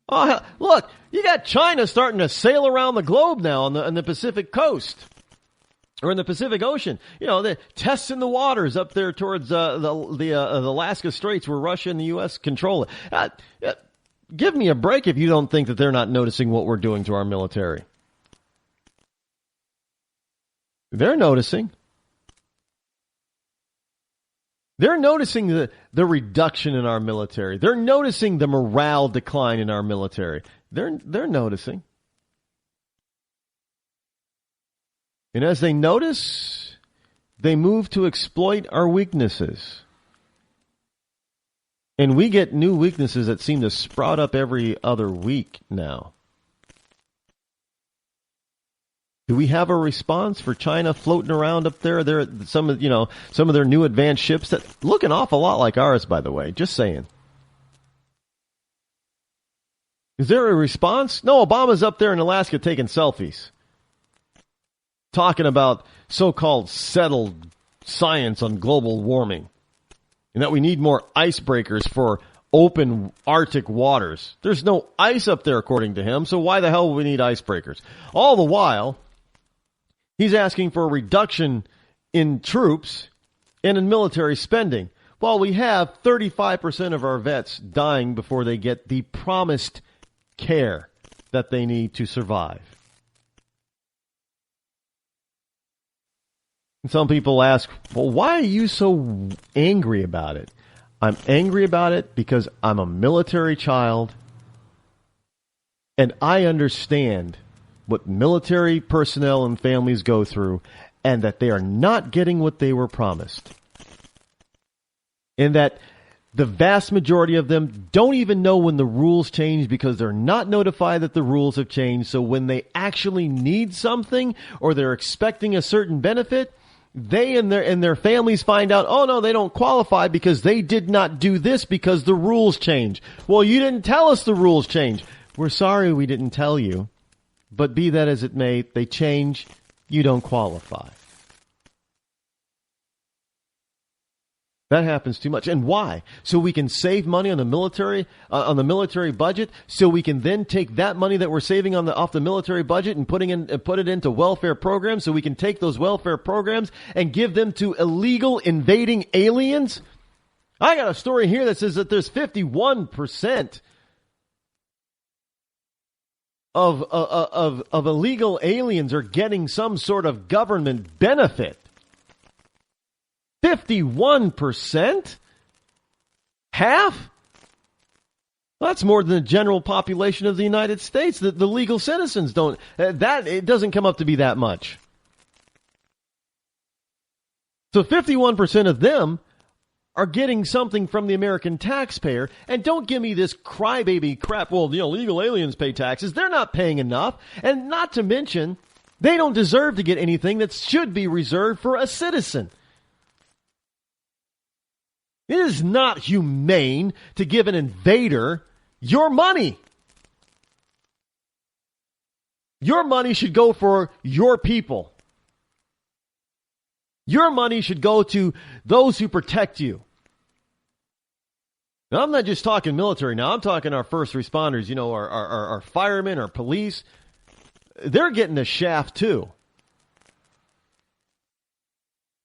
Oh, hell, look, you got China starting to sail around the globe now on the Pacific coast or in the Pacific Ocean. They're testing the waters up there towards the Alaska Straits where Russia and the U.S. control it. Give me a break if you don't think that they're not noticing what we're doing to our military. They're noticing. They're noticing the reduction in our military. They're noticing the morale decline in our military. They're noticing. And as they notice, they move to exploit our weaknesses. And we get new weaknesses that seem to sprout up every other week now. Do we have a response for China floating around up there? Some of their new advanced ships that look an awful lot like ours, by the way. Just saying. Is there a response? No, Obama's up there in Alaska taking selfies, talking about so-called settled science on global warming, and that we need more icebreakers for open Arctic waters. There's no ice up there, according to him, so why the hell would we need icebreakers? All the while, he's asking for a reduction in troops and in military spending, while we have 35% of our vets dying before they get the promised care that they need to survive. And some people ask, well, why are you so angry about it? I'm angry about it because I'm a military child, and I understand what military personnel and families go through, and that they are not getting what they were promised. And that the vast majority of them don't even know when the rules change because they're not notified that the rules have changed. So when they actually need something or they're expecting a certain benefit, they and their families find out, oh, no, they don't qualify because they did not do this because the rules change. Well, you didn't tell us the rules change. We're sorry we didn't tell you. But be that as it may, they change. You don't qualify. That happens too much. And why? So we can save money on the military budget, so we can then take that money that we're saving off the military budget and put it into welfare programs, so we can take those welfare programs and give them to illegal invading aliens? I got a story here that says that there's 51% of illegal aliens are getting some sort of government benefit. 51%? Half? That's more than the general population of the United States. The legal citizens don't. It doesn't come up to be that much. So 51% of them are getting something from the American taxpayer. And don't give me this crybaby crap. Well, the illegal aliens pay taxes. They're not paying enough. And not to mention, they don't deserve to get anything that should be reserved for a citizen. It is not humane to give an invader your money. Your money should go for your people. Your money should go to those who protect you. Now, I'm not just talking military now. I'm talking our first responders, our firemen, our police. They're getting the shaft too.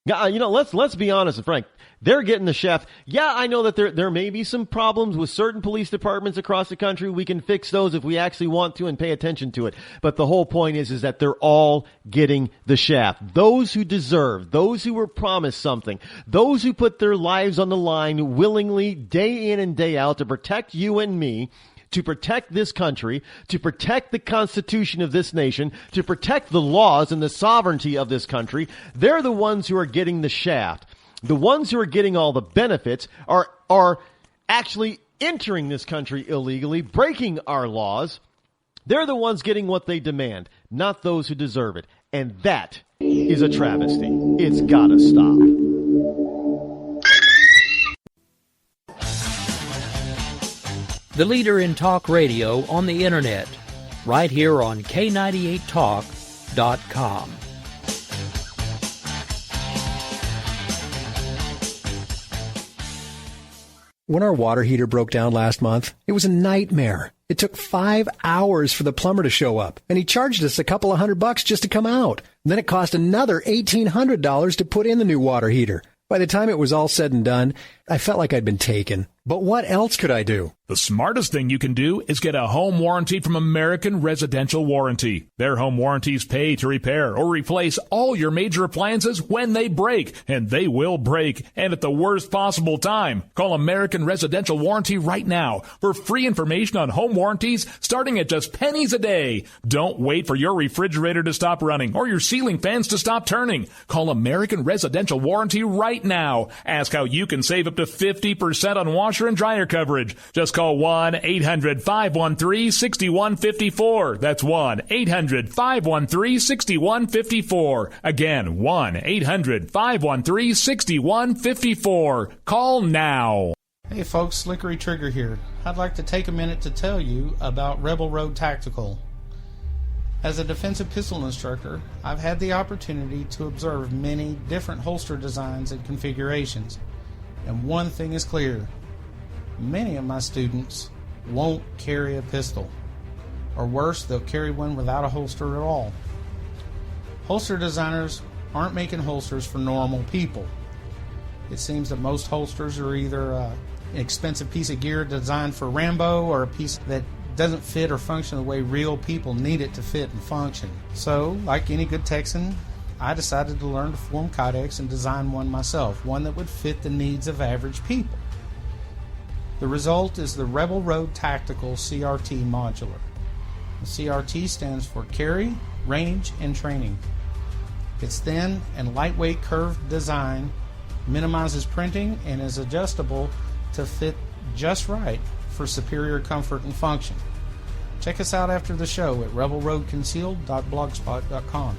Let's be honest and frank. They're getting the shaft. Yeah, I know that there may be some problems with certain police departments across the country. We can fix those if we actually want to and pay attention to it. But the whole point is that they're all getting the shaft. Those who deserve, those who were promised something, those who put their lives on the line willingly day in and day out to protect you and me, to protect this country, to protect the Constitution of this nation, to protect the laws and the sovereignty of this country, they're the ones who are getting the shaft. The ones who are getting all the benefits are actually entering this country illegally, breaking our laws. They're the ones getting what they demand, not those who deserve it. And that is a travesty. It's got to stop. The leader in talk radio on the internet, right here on K98Talk.com. When our water heater broke down last month, it was a nightmare. It took 5 hours for the plumber to show up, and he charged us a couple of $100 just to come out. And then it cost another $1,800 to put in the new water heater. By the time it was all said and done, I felt like I'd been taken. But what else could I do? The smartest thing you can do is get a home warranty from American Residential Warranty. Their home warranties pay to repair or replace all your major appliances when they break, and they will break, and at the worst possible time. Call American Residential Warranty right now for free information on home warranties starting at just pennies a day. Don't wait for your refrigerator to stop running or your ceiling fans to stop turning. Call American Residential Warranty right now. Ask how you can save up to 50% on washer and dryer coverage. Just call 1-800-513-6154. That's 1-800-513-6154. Again, 1-800-513-6154. Call now. Hey folks, Slickery Trigger here. I'd like to take a minute to tell you about Rebel Road Tactical. As a defensive pistol instructor, I've had the opportunity to observe many different holster designs and configurations. And one thing is clear. Many of my students won't carry a pistol. Or worse, they'll carry one without a holster at all. Holster designers aren't making holsters for normal people. It seems that most holsters are either an expensive piece of gear designed for Rambo or a piece that doesn't fit or function the way real people need it to fit and function. So, like any good Texan, I decided to learn to form kydex and design one myself, one that would fit the needs of average people. The result is the Rebel Road Tactical CRT Modular. The CRT stands for Carry, Range, and Training. Its thin and lightweight curved design minimizes printing and is adjustable to fit just right for superior comfort and function. Check us out after the show at rebelroadconcealed.blogspot.com.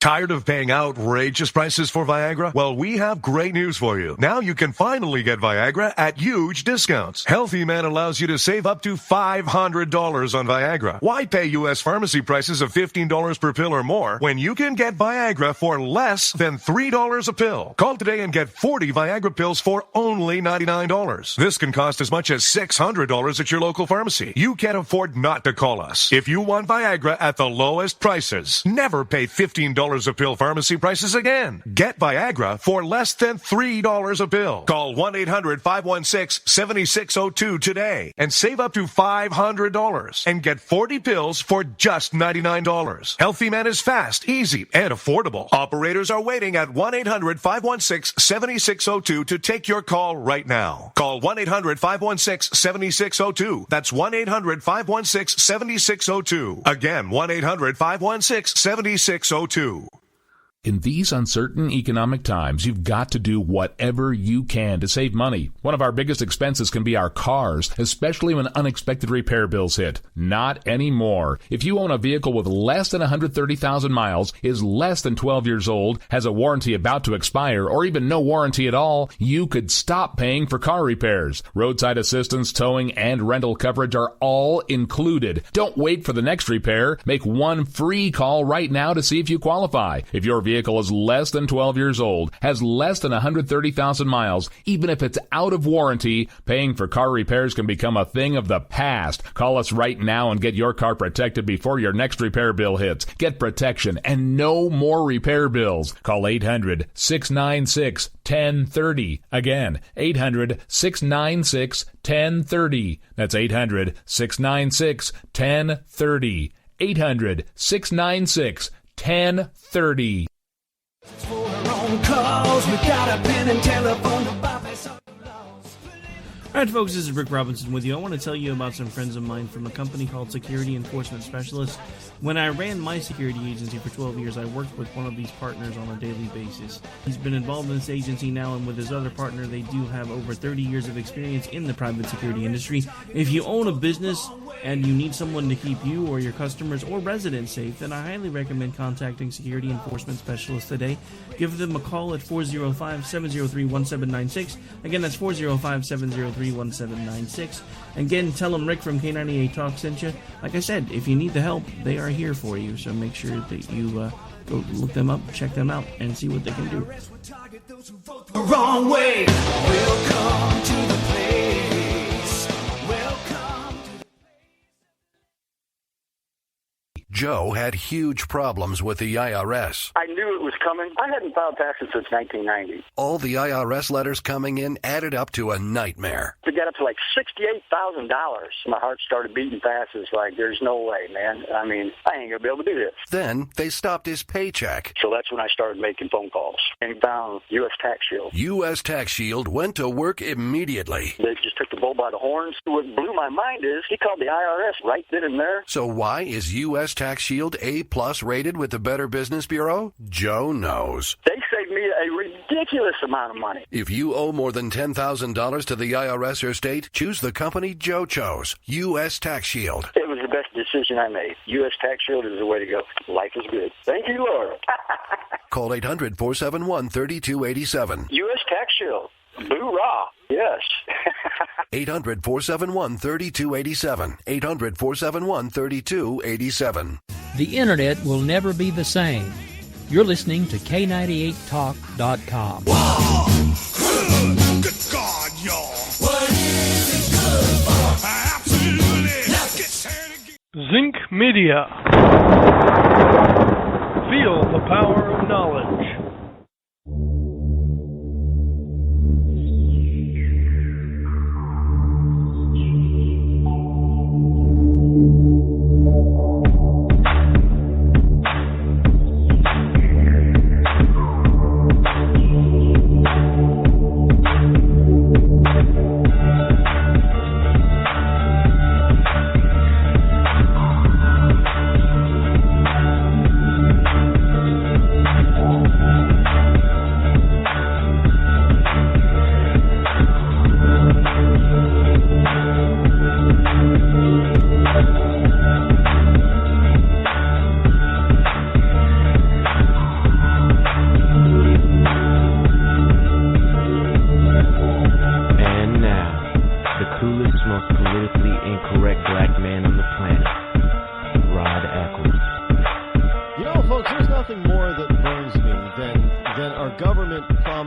Tired of paying outrageous prices for Viagra? Well, we have great news for you. Now you can finally get Viagra at huge discounts. Healthy Man allows you to save up to $500 on Viagra. Why pay U.S. pharmacy prices of $15 per pill or more when you can get Viagra for less than $3 a pill? Call today and get 40 Viagra pills for only $99. This can cost as much as $600 at your local pharmacy. You can't afford not to call us. If you want Viagra at the lowest prices, never pay $15 a pill pharmacy prices again. Get Viagra for less than $3 a pill. Call 1-800-516-7602 today and save up to $500 and get 40 pills for just $99. Healthy Man is fast, easy, and affordable. Operators are waiting at 1-800-516-7602 to take your call right now. Call 1-800-516-7602. That's 1-800-516-7602. Again, 1-800-516-7602. In these uncertain economic times, you've got to do whatever you can to save money. One of our biggest expenses can be our cars, especially when unexpected repair bills hit. Not anymore. If you own a vehicle with less than 130,000 miles, is less than 12 years old, has a warranty about to expire, or even no warranty at all, you could stop paying for car repairs. Roadside assistance, towing, and rental coverage are all included. Don't wait for the next repair. Make one free call right now to see if you qualify. If your vehicle is less than 12 years old, has less than 130,000 miles, even if it's out of warranty, paying for car repairs can become a thing of the past. Call us right now and get your car protected before your next repair bill hits. Get protection and no more repair bills. Call 800-696-1030. Again, 800-696-1030. That's 800-696-1030. 800-696-1030. Alright folks, this is Rick Robinson with you. I want to tell you about some friends of mine from a company called Security Enforcement Specialists. When I ran my security agency for 12 years, I worked with one of these partners on a daily basis. He's been involved in this agency now, and with his other partner, they do have over 30 years of experience in the private security industry. If you own a business and you need someone to keep you or your customers or residents safe, then I highly recommend contacting Security Enforcement Specialists today. Give them a call at 405-703-1796. Again, that's 405-703-1796. Again, tell them Rick from K98 Talk sent you. Like I said, if you need the help, they are here for you. So make sure that you go look them up, check them out, and see what they can do. The wrong way. Welcome to the place. Welcome to Joe had huge problems with the IRS. I knew it was coming. I hadn't filed taxes since 1990. All the IRS letters coming in added up to a nightmare. It got up to like $68,000. My heart started beating fast. It's like, there's no way, man. I mean, I ain't going to be able to do this. Then they stopped his paycheck. So that's when I started making phone calls and found U.S. Tax Shield. U.S. Tax Shield went to work immediately. They just took the bull by the horns. What blew my mind is he called the IRS right then and there. So why is U.S. Tax Shield A+ rated with the Better Business Bureau? Joe knows. They saved me a ridiculous amount of money. If you owe more than $10,000 to the IRS or state, choose the company Joe chose, U.S. Tax Shield. It was the best decision I made. U.S. Tax Shield is the way to go. Life is good. Thank you, Lord. Call 800-471-3287. U.S. Tax Shield. Boo-rah. Yes. 800-471-3287. 800-471-3287. The Internet will never be the same. You're listening to K98Talk.com. Good God, y'all. What is it good for? Absolutely. Let's get started again. Zinc Media. Feel the power of knowledge.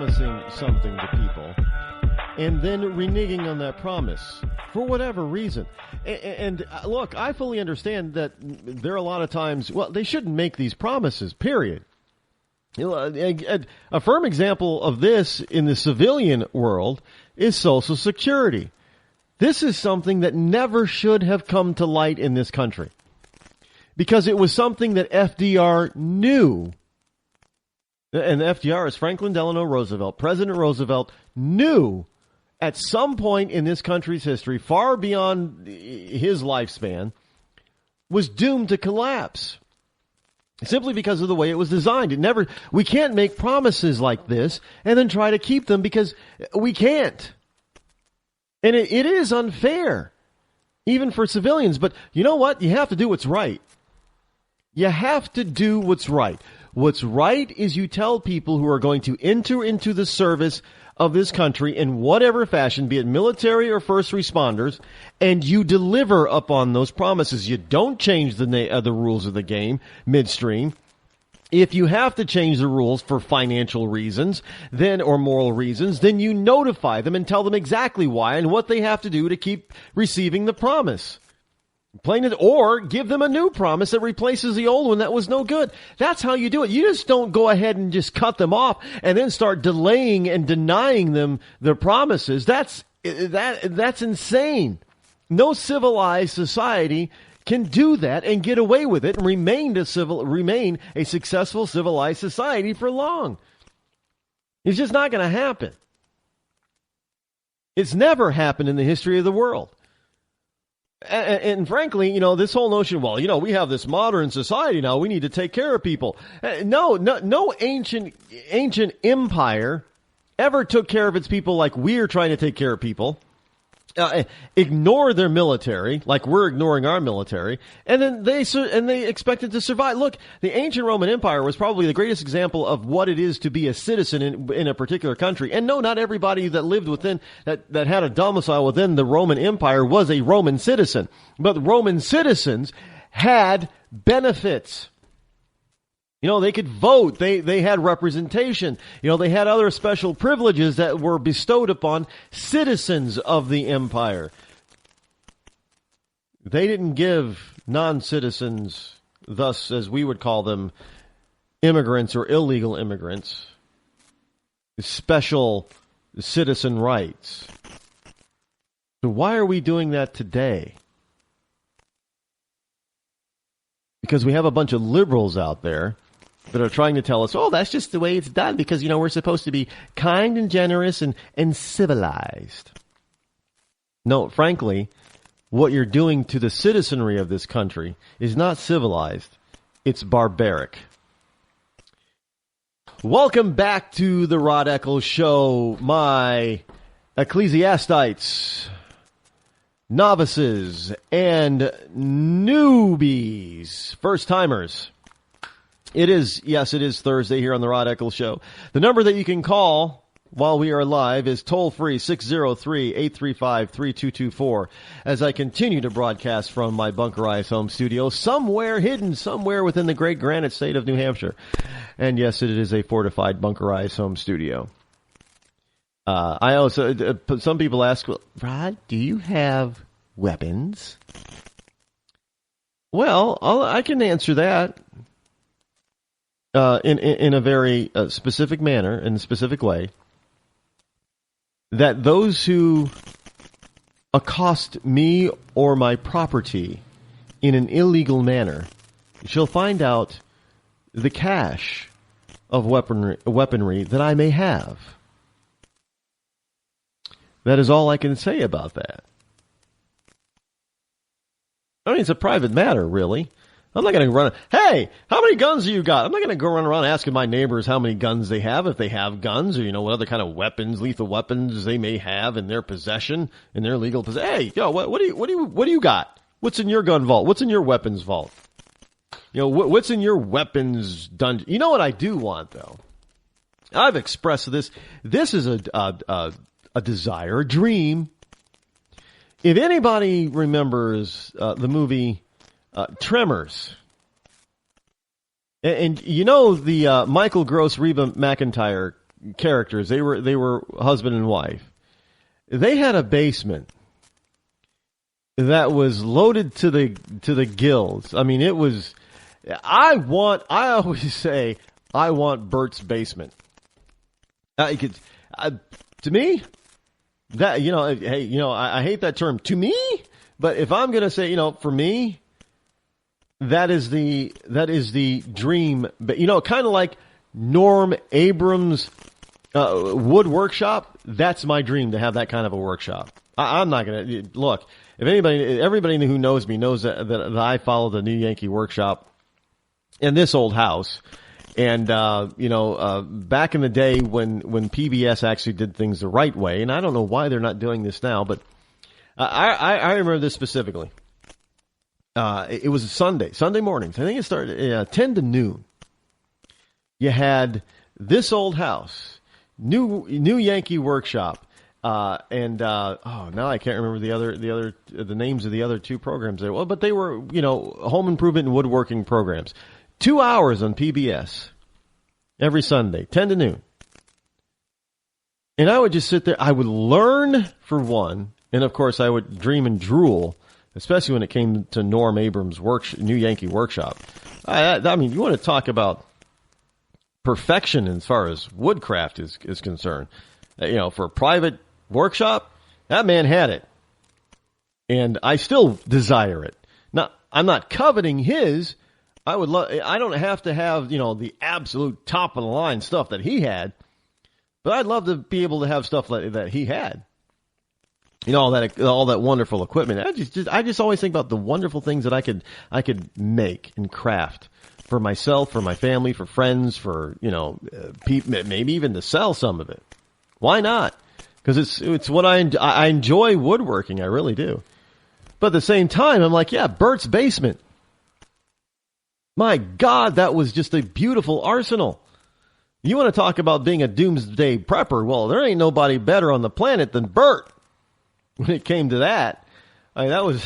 promising something to people and then reneging on that promise for whatever reason. And look, I fully understand that there are a lot of times, well, they shouldn't make these promises, period. A firm example of this in the civilian world is Social Security. This is something that never should have come to light in this country because it was something that FDR knew. And FDR is Franklin Delano Roosevelt. President Roosevelt knew at some point in this country's history, far beyond his lifespan, was doomed to collapse. Simply because of the way it was designed. We can't make promises like this and then try to keep them because we can't. And it is unfair, even for civilians. But you know what? You have to do what's right. You have to do what's right. What's right is you tell people who are going to enter into the service of this country in whatever fashion, be it military or first responders, and you deliver upon those promises. You don't change the rules of the game midstream. If you have to change the rules for financial reasons, or moral reasons, then you notify them and tell them exactly why and what they have to do to keep receiving the promise. Or give them a new promise that replaces the old one that was no good. That's how you do it. You just don't go ahead and just cut them off and then start delaying and denying them their promises. That's insane. No civilized society can do that and get away with it and remain a successful civilized society for long. It's just not going to happen. It's never happened in the history of the world. And frankly, this whole notion, we have this modern society now, we need to take care of people. No ancient empire ever took care of its people like we're trying to take care of people. Ignore their military, like we're ignoring our military, and then they expected to survive. Look, the ancient Roman Empire was probably the greatest example of what it is to be a citizen in a particular country. And no, not everybody that lived within that had a domicile within the Roman Empire was a Roman citizen, but Roman citizens had benefits. They could vote. They had representation. They had other special privileges that were bestowed upon citizens of the empire. They didn't give non-citizens, thus as we would call them, immigrants or illegal immigrants, special citizen rights. So why are we doing that today? Because we have a bunch of liberals out there that are trying to tell us, that's just the way it's done because, we're supposed to be kind and generous and civilized. No, frankly, what you're doing to the citizenry of this country is not civilized. It's barbaric. Welcome back to the Rod Eccles Show, my ecclesiastites, novices, and newbies, first-timers. It is Thursday here on the Rod Eccles Show. The number that you can call while we are live is toll-free 603-835-3224 as I continue to broadcast from my bunkerized home studio hidden somewhere within the great granite state of New Hampshire. And yes, it is a fortified bunkerized home studio. I also, some people ask, Rod, do you have weapons? Well, I can answer that. In a very specific manner, in a specific way, that those who accost me or my property in an illegal manner shall find out the cache of weaponry that I may have. That is all I can say about that. I mean, it's a private matter, really. I'm not going to run, hey, how many guns do you got? I'm not going to go run around asking my neighbors how many guns they have, if they have guns, or, what other kind of weapons, lethal weapons they may have in their possession, in their legal possession. Hey, what do you got? What's in your gun vault? What's in your weapons vault? What's in your weapons dungeon? You know what I do want, though? I've expressed this. This is a desire, a dream. If anybody remembers the movie Tremors, and the Michael Gross, Reba McEntire characters. They were husband and wife. They had a basement that was loaded to the gills. I mean, it was. I always say I want Bert's basement. To me, that hey, I hate that term. To me, but if I'm gonna say, for me, that is the dream. But kind of like Norm Abrams' wood workshop. That's my dream, to have that kind of a workshop. I'm not gonna look. If everybody who knows me knows that I follow the New Yankee Workshop in this old house. And, back in the day when PBS actually did things the right way, and I don't know why they're not doing this now, but I remember this specifically. It was a Sunday mornings. I think it started 10 to noon. You had this old house, New Yankee Workshop, now I can't remember the names of the other two programs there. Well, but they were, home improvement and woodworking programs. 2 hours on PBS every Sunday, 10 to noon. And I would just sit there. I would learn, for one, and of course I would dream and drool, especially when it came to Norm Abrams' New Yankee Workshop. I mean, you want to talk about perfection as far as woodcraft is concerned. For a private workshop, that man had it. And I still desire it. Now, I'm not coveting his. I don't have to have, the absolute top of the line stuff that he had, but I'd love to be able to have stuff that he had. All that wonderful equipment. I just always think about the wonderful things that I could make and craft for myself, for my family, for friends, for, maybe even to sell some of it. Why not? Because it's what I enjoy woodworking. I really do. But at the same time, I'm like, yeah, Bert's basement. My God, that was just a beautiful arsenal. You want to talk about being a doomsday prepper? Well, there ain't nobody better on the planet than Bert when it came to that. I mean, that was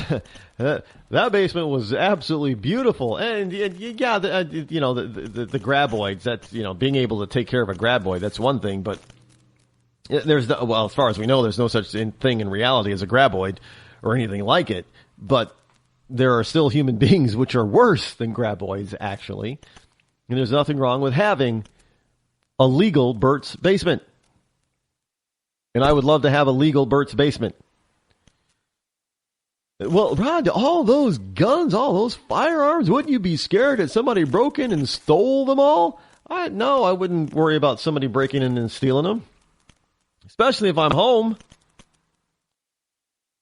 that basement was absolutely beautiful, and yeah, the graboids. That's being able to take care of a graboid. That's one thing, but as far as we know, there's no such thing in reality as a graboid or anything like it, but there are still human beings which are worse than graboids, actually. And there's nothing wrong with having a legal Bert's basement. And I would love to have a legal Bert's basement. Well, Rod, all those guns, all those firearms, wouldn't you be scared that somebody broke in and stole them all? No, I wouldn't worry about somebody breaking in and stealing them. Especially if I'm home.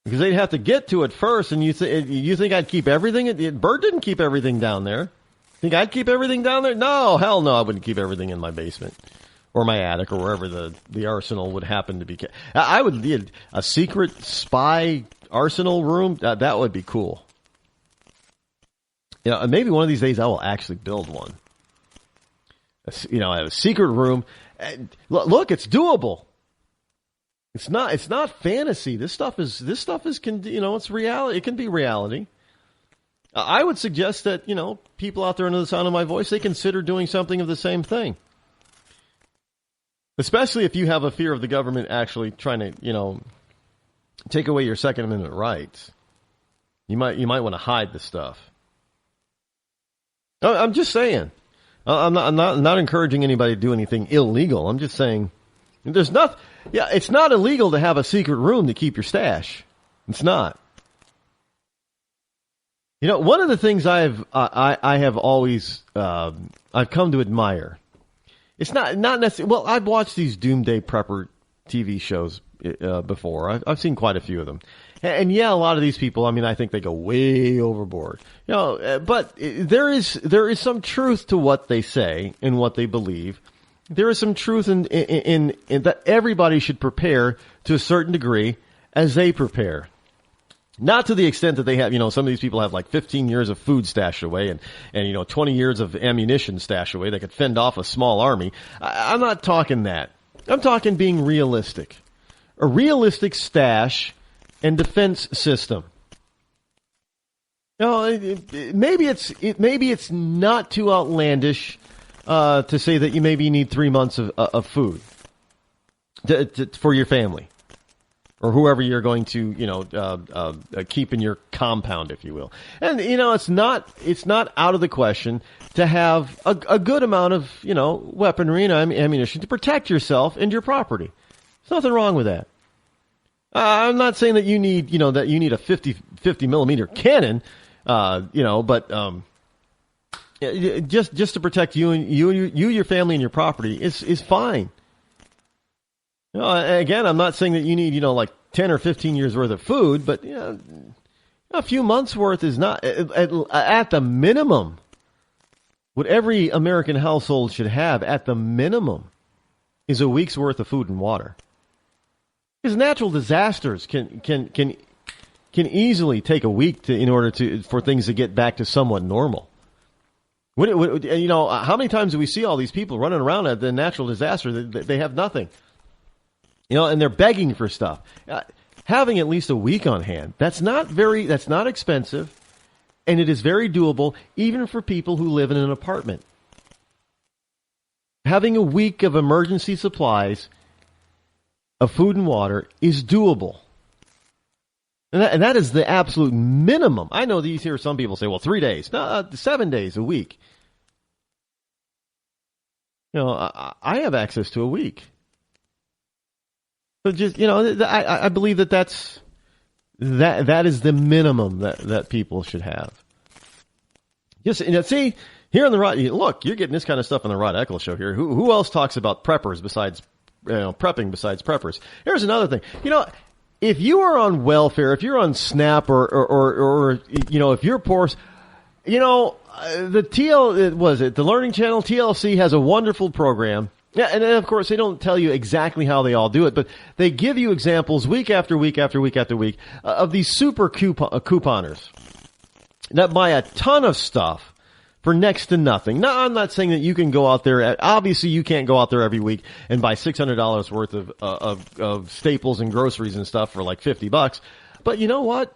Because they'd have to get to it first, and you think I'd keep everything? Bert didn't keep everything down there. Think I'd keep everything down there? No, hell no, I wouldn't keep everything in my basement or my attic or wherever the arsenal would happen to be kept. I would need a secret spy arsenal room. That would be cool. Maybe one of these days I will actually build one. I have a secret room. Look, it's doable. It's not fantasy. This stuff is it's reality. It can be reality. I would suggest that, people out there under the sound of my voice, they consider doing something of the same thing. Especially if you have a fear of the government actually trying to, take away your Second Amendment rights. You might want to hide the stuff. I'm just saying. I'm not encouraging anybody to do anything illegal. I'm just saying there's nothing. Yeah, it's not illegal to have a secret room to keep your stash. It's not. One of the things I have always I've come to admire. It's not necessarily. Well, I've watched these Doomsday Prepper TV shows before. I've seen quite a few of them, and yeah, a lot of these people. I mean, I think they go way overboard. But there is some truth to what they say and what they believe. There is some truth in that everybody should prepare to a certain degree as they prepare. Not to the extent that they have, some of these people have like 15 years of food stashed away and 20 years of ammunition stashed away that could fend off a small army. I'm not talking that. I'm talking being realistic. A realistic stash and defense system. Maybe it's not too outlandish to say that you maybe need 3 months of food. for your family or whoever you're going to, keep in your compound, if you will. And, it's not out of the question to have a good amount of, weaponry and ammunition to protect yourself and your property. There's nothing wrong with that. I'm not saying that you need, a 50 millimeter cannon, but just to protect you, your family, and your property is fine. Again, I'm not saying that you need, like 10 or 15 years worth of food, but a few months worth is not at the minimum. What every American household should have at the minimum is a week's worth of food and water. Because natural disasters can easily take a week for things to get back to somewhat normal. How many times do we see all these people running around at the natural disaster? They have nothing, and they're begging for stuff. Having at least a week on hand, that's not expensive, and it is very doable, even for people who live in an apartment. Having a week of emergency supplies of food and water is doable. And that is the absolute minimum. I know that you hear some people say, well, 3 days. No, 7 days a week. I have access to a week. So just, I believe that is the minimum that people should have. Just, see, here on the Rod, look, you're getting this kind of stuff on the Rod Eccles Show here. Who else talks about preppers besides prepping besides preppers? Here's another thing. If you are on welfare, if you're on SNAP or if you're poor, the Learning Channel, TLC has a wonderful program. Yeah, and then of course they don't tell you exactly how they all do it, but they give you examples week after week after week after week of these super couponers that buy a ton of stuff for next to nothing. Now, I'm not saying that you can go out there. Obviously, you can't go out there every week and buy $600 worth of staples and groceries and stuff for like $50. But you know what?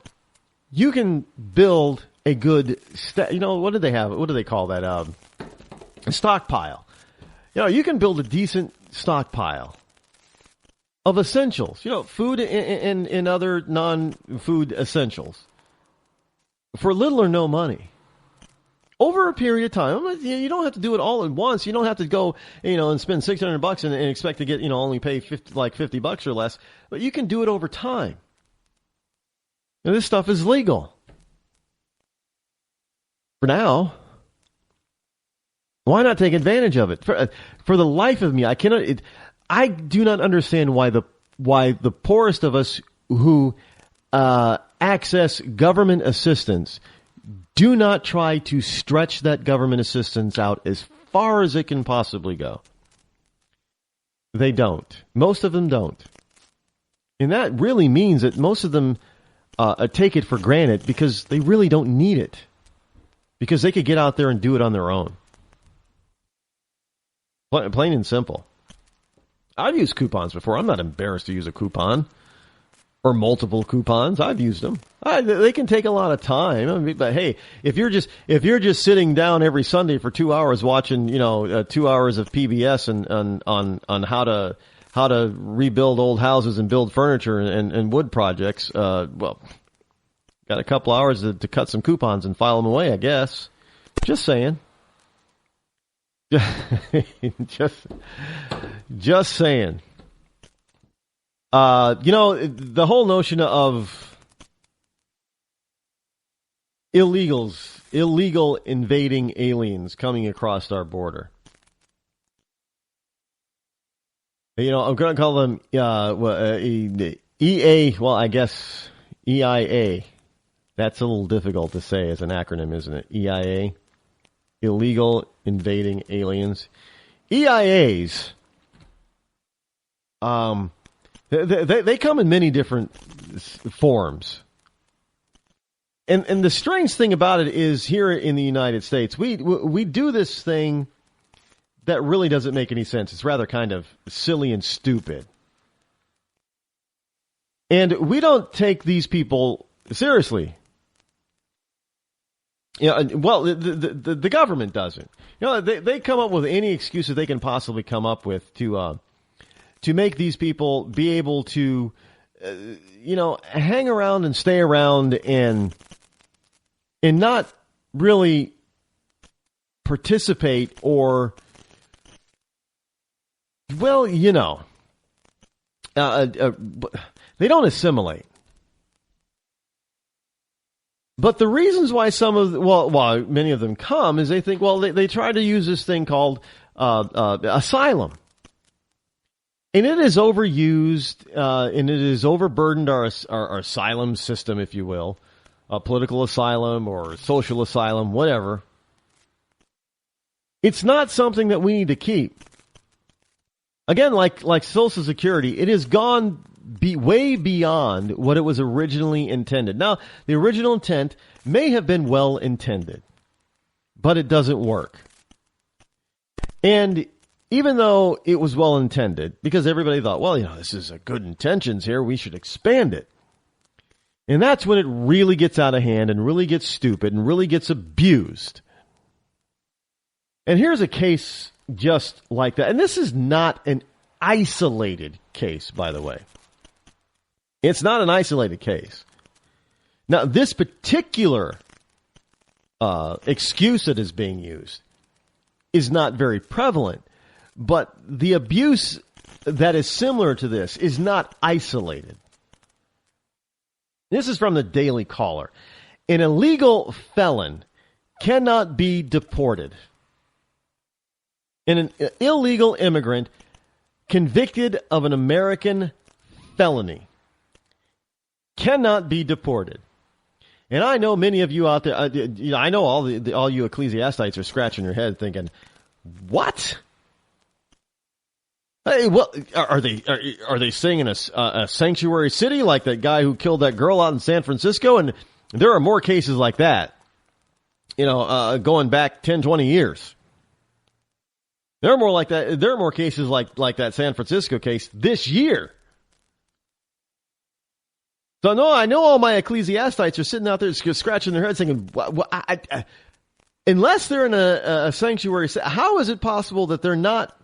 You can build a good, what do they have? What do they call that? A stockpile. You can build a decent stockpile of essentials. Food and other non-food essentials for little or no money. Over a period of time. You don't have to do it all at once. You don't have to go, and spend $600 and expect to get, only pay $50 or less. But you can do it over time. And this stuff is legal. For now. Why not take advantage of it? For the life of me, I do not understand why the poorest of us who access government assistance do not try to stretch that government assistance out as far as it can possibly go. They don't. Most of them don't. And that really means that most of them take it for granted because they really don't need it. Because they could get out there and do it on their own. Plain and simple. I've used coupons before. I'm not embarrassed to use a coupon. Or multiple coupons. I've used them. They can take a lot of time. But hey, if you're just sitting down every Sunday for 2 hours watching, 2 hours of PBS and on how to rebuild old houses and build furniture and wood projects, got a couple hours to cut some coupons and file them away, I guess. Just saying. just saying. The whole notion of illegal invading aliens coming across our border. I'm going to call them EA. Well, I guess EIA. That's a little difficult to say as an acronym, isn't it? EIA, illegal invading aliens. EIAs. They come in many different forms. And the strange thing about it is here in the United States, we do this thing that really doesn't make any sense. It's rather kind of silly and stupid. And we don't take these people seriously. Well, the government doesn't. They come up with any excuse that they can possibly come up with to to make these people be able to, hang around and stay around and not really participate or, they don't assimilate. But the reasons why many of them come is they think, they try to use this thing called asylum. And it is overused, and it has overburdened our asylum system, if you will, a political asylum or social asylum, whatever. It's not something that we need to keep. Again, like Social Security, it has gone way beyond what it was originally intended. Now, the original intent may have been well intended, but it doesn't work. And even though it was well intended, because everybody thought, this is a good intentions here, we should expand it. And that's when it really gets out of hand and really gets stupid and really gets abused. And here's a case just like that. And this is not an isolated case, by the way. It's not an isolated case. Now, this particular excuse that is being used is not very prevalent, but the abuse that is similar to this is not isolated. This is from the Daily Caller. An illegal felon cannot be deported. And an illegal immigrant convicted of an American felony cannot be deported. And I know many of you out there, I know all you ecclesiastites are scratching your head thinking, what? Hey, are they staying in a sanctuary city like that guy who killed that girl out in San Francisco? And there are more cases like that, going back 10, 20 years. There are more like that. There are more cases like that San Francisco case this year. So no, I know all my ecclesiastites are sitting out there scratching their heads thinking, unless they're in a sanctuary, how is it possible that they're not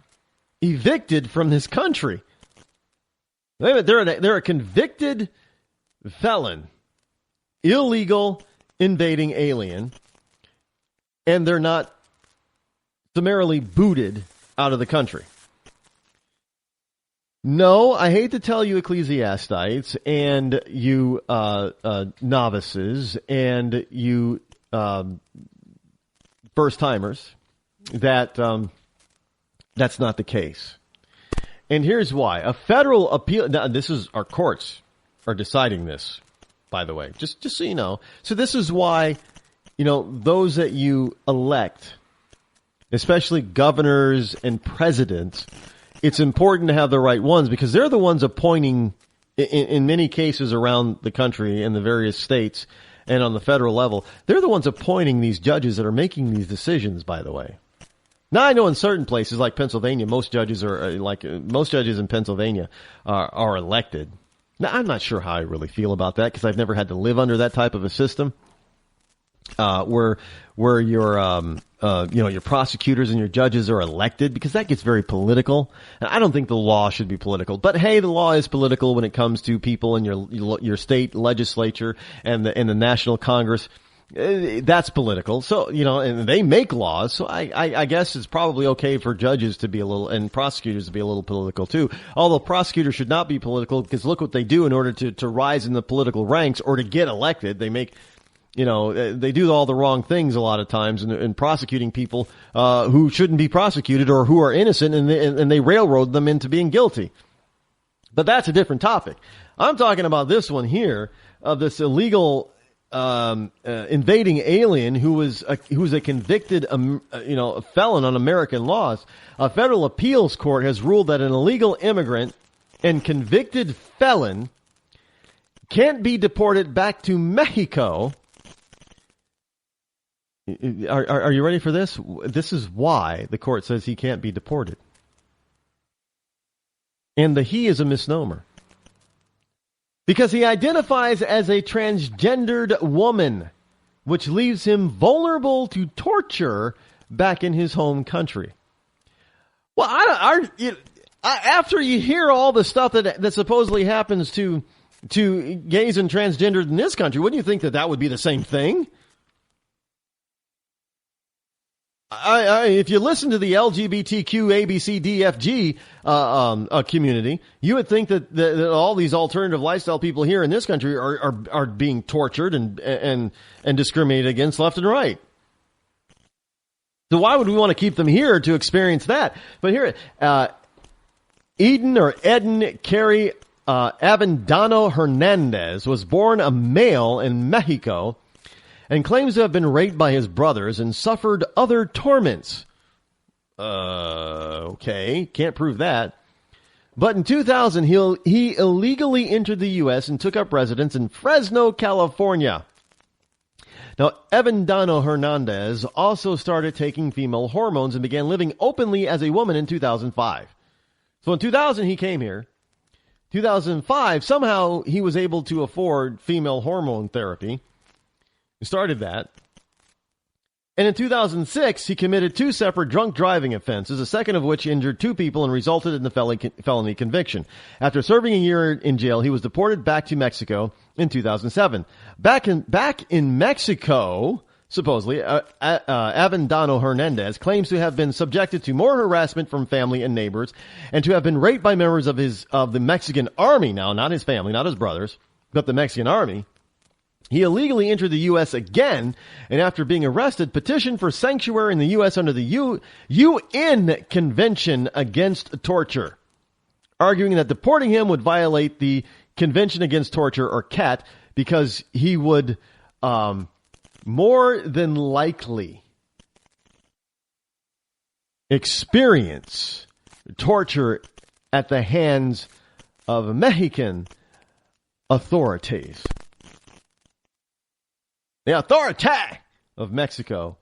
evicted from this country? Wait a minute, they're a convicted felon, illegal invading alien, and they're not summarily booted out of the country. No, I hate to tell you ecclesiastites and you novices and you first-timers that that's not the case. And here's why. A federal appeal, now this is, our courts are deciding this, by the way, just so you know. So this is why, those that you elect, especially governors and presidents, it's important to have the right ones because they're the ones appointing, in many cases around the country in the various states and on the federal level, they're the ones appointing these judges that are making these decisions, by the way. Now, I know in certain places like Pennsylvania, most judges in Pennsylvania are elected. Now, I'm not sure how I really feel about that because I've never had to live under that type of a system. Where your prosecutors and your judges are elected, because that gets very political. And I don't think the law should be political, but hey, the law is political when it comes to people in your state legislature and the national Congress. That's political. So, and they make laws. So I guess it's probably okay for judges to be a little, and prosecutors to be a little political too. Although prosecutors should not be political because look what they do in order to rise in the political ranks or to get elected. They make, they do all the wrong things a lot of times in prosecuting people who shouldn't be prosecuted or who are innocent, and they railroad them into being guilty. But that's a different topic. I'm talking about this one here of this illegal invading alien who's a convicted felon on American laws. A federal appeals court has ruled that an illegal immigrant and convicted felon can't be deported back to Mexico. Are you ready for this? This is why the court says he can't be deported. And the he is a misnomer. Because he identifies as a transgendered woman, which leaves him vulnerable to torture back in his home country. Well, after you hear all the stuff that supposedly happens to gays and transgenders in this country, wouldn't you think that would be the same thing? If you listen to the LGBTQ ABCDFG community, you would think that all these alternative lifestyle people here in this country are being tortured and discriminated against left and right. So why would we want to keep them here to experience that? But here, Eden Carey Avendano Hernandez was born a male in Mexico and claims to have been raped by his brothers and suffered other torments. Okay, can't prove that. But in 2000, he illegally entered the U.S. and took up residence in Fresno, California. Now, Avendano Hernandez also started taking female hormones and began living openly as a woman in 2005. So in 2000, he came here. 2005, somehow he was able to afford female hormone therapy. He started that. And in 2006, he committed 2 separate drunk driving offenses, a second of which injured 2 people and resulted in the felony conviction. After serving a year in jail, he was deported back to Mexico in 2007. Back in Mexico, supposedly, Avendano Hernandez claims to have been subjected to more harassment from family and neighbors and to have been raped by members of the Mexican army. Now, not his family, not his brothers, but the Mexican army. He illegally entered the U.S. again, and after being arrested, petitioned for sanctuary in the U.S. under the UN Convention Against Torture, arguing that deporting him would violate the Convention Against Torture, or CAT, because he would more than likely experience torture at the hands of Mexican authorities. The authority of Mexico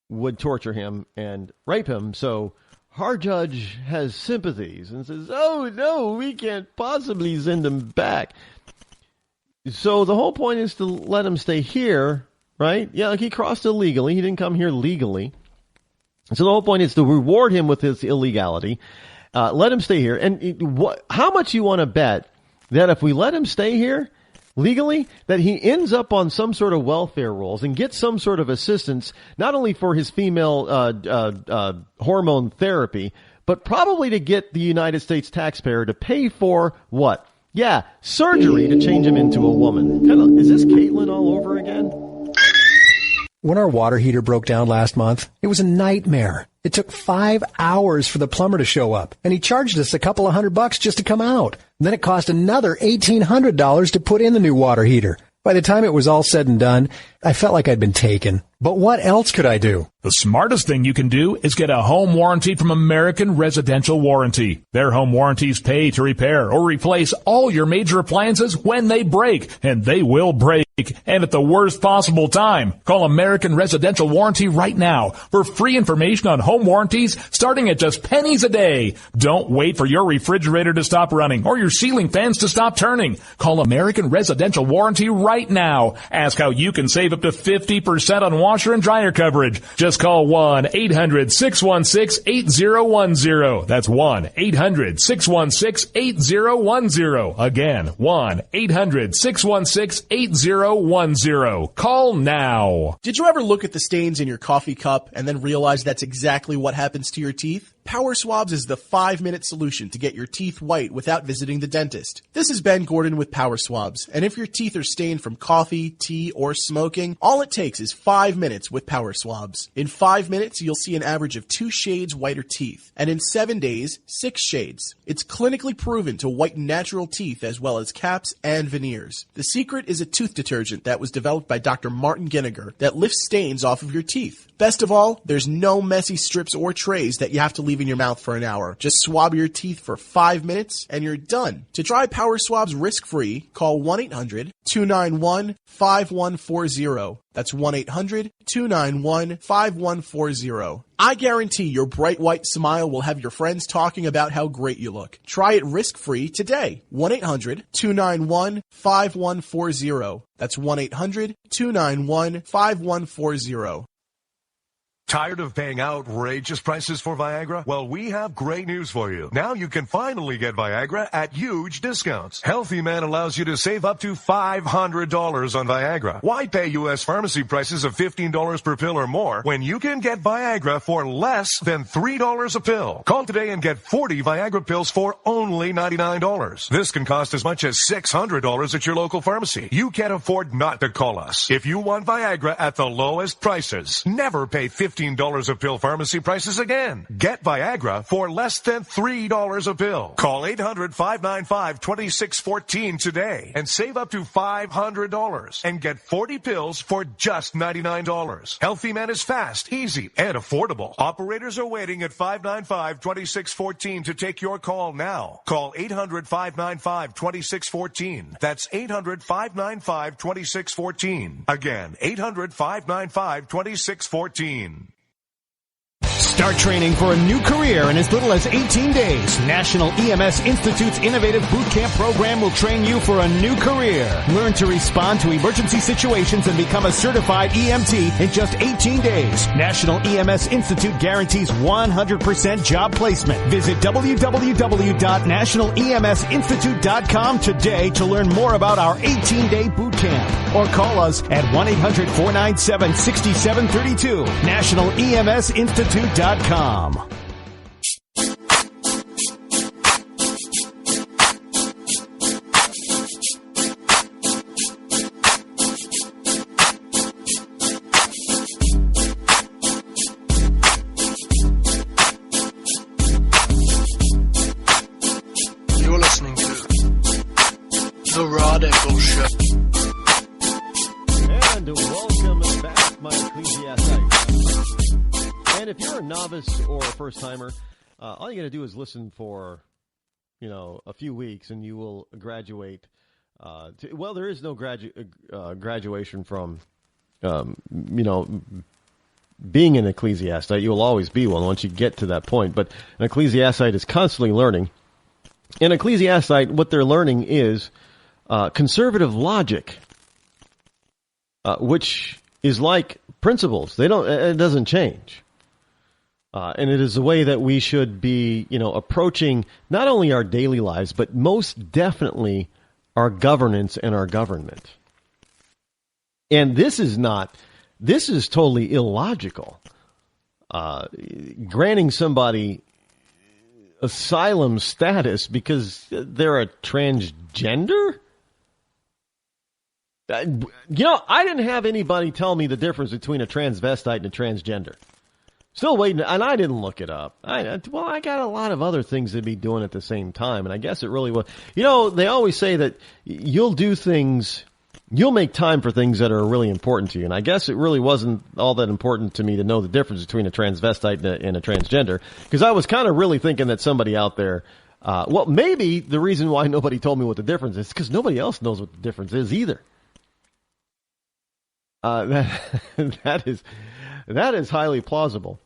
would torture him and rape him. So our judge has sympathies and says, oh, no, we can't possibly send him back. So the whole point is to let him stay here, right? Yeah, like he crossed illegally. He didn't come here legally. So the whole point is to reward him with his illegality. Let him stay here. And how much you want to bet that if we let him stay here legally, that he ends up on some sort of welfare rolls and gets some sort of assistance, not only for his female hormone therapy, but probably to get the United States taxpayer to pay for what? Yeah, surgery to change him into a woman. Is this Caitlin all over again? When our water heater broke down last month, it was a nightmare. It took 5 hours for the plumber to show up, and he charged us a couple of $100 just to come out. And then it cost another $1,800 to put in the new water heater. By the time it was all said and done, I felt like I'd been taken. But what else could I do? The smartest thing you can do is get a home warranty from American Residential Warranty. Their home warranties pay to repair or replace all your major appliances when they break, and they will break, and at the worst possible time. Call American Residential Warranty right now for free information on home warranties starting at just pennies a day. Don't wait for your refrigerator to stop running or your ceiling fans to stop turning. Call American Residential Warranty right now. Ask how you can save up to 50% on washer and dryer coverage. Just call 1-800-616-8010. That's 1-800-616-8010. Again, 1-800-616-8010. Call now. Did you ever look at the stains in your coffee cup and then realize that's exactly what happens to your teeth? Power Swabs is the 5-minute solution to get your teeth white without visiting the dentist. This is Ben Gordon with Power Swabs, and if your teeth are stained from coffee, tea, or smoking, all it takes is 5 minutes with Power Swabs. In 5 minutes, you'll see an average of 2 shades whiter teeth, and in 7 days, 6 shades. It's clinically proven to whiten natural teeth as well as caps and veneers. The secret is a tooth detergent that was developed by Dr. Martin Ginniger that lifts stains off of your teeth. Best of all, there's no messy strips or trays that you have to leave in your mouth for an hour. Just swab your teeth for 5 minutes and you're done. To try Power Swabs risk-free, call 1-800-291-5140. That's 1-800-291-5140. I guarantee your bright white smile will have your friends talking about how great you look. Try it risk-free today. 1-800-291-5140. That's 1-800-291-5140. Tired of paying outrageous prices for Viagra? Well, we have great news for you. Now you can finally get Viagra at huge discounts. Healthy Man allows you to save up to $500 on Viagra. Why pay U.S. pharmacy prices of $15 per pill or more when you can get Viagra for less than $3 a pill? Call today and get 40 Viagra pills for only $99. This can cost as much as $600 at your local pharmacy. You can't afford not to call us. If you want Viagra at the lowest prices, never pay $15 a pill pharmacy prices again. Get Viagra for less than $3 a pill. Call 800-595-2614 today and save up to $500 and get 40 pills for just $99. Healthy Man is fast, easy, and affordable. Operators are waiting at 595-2614 to take your call now. Call 800-595-2614. That's 800-595-2614. Again, 800-595-2614. Start training for a new career in as little as 18 days. National EMS Institute's innovative boot camp program will train you for a new career. Learn to respond to emergency situations and become a certified EMT in just 18 days. National EMS Institute guarantees 100% job placement. Visit www.nationaleMSinstitute.com today to learn more about our 18-day boot camp. Or call us at 1-800-497-6732. NationalEMSinstitute.com. You're listening to The Rod Eccles Show. And welcome back, my Ecclesiastics. And if you're a novice or a first-timer, all you got to do is listen for, a few weeks, and you will graduate. There is no graduation from, being an ecclesiastite. You will always be one once you get to that point. But an ecclesiastite is constantly learning. An ecclesiastite, what they're learning is conservative logic, which is like principles. It doesn't change. And it is the way that we should be, approaching not only our daily lives, but most definitely our governance and our government. And this is totally illogical. Granting somebody asylum status because they're a transgender? I didn't have anybody tell me the difference between a transvestite and a transgender. Still waiting, and I didn't look it up. I got a lot of other things to be doing at the same time, and I guess it really was. They always say that you'll make time for things that are really important to you, and I guess it really wasn't all that important to me to know the difference between a transvestite and a transgender, because I was kind of really thinking that somebody out there, maybe the reason why nobody told me what the difference is because nobody else knows what the difference is either. That is highly plausible.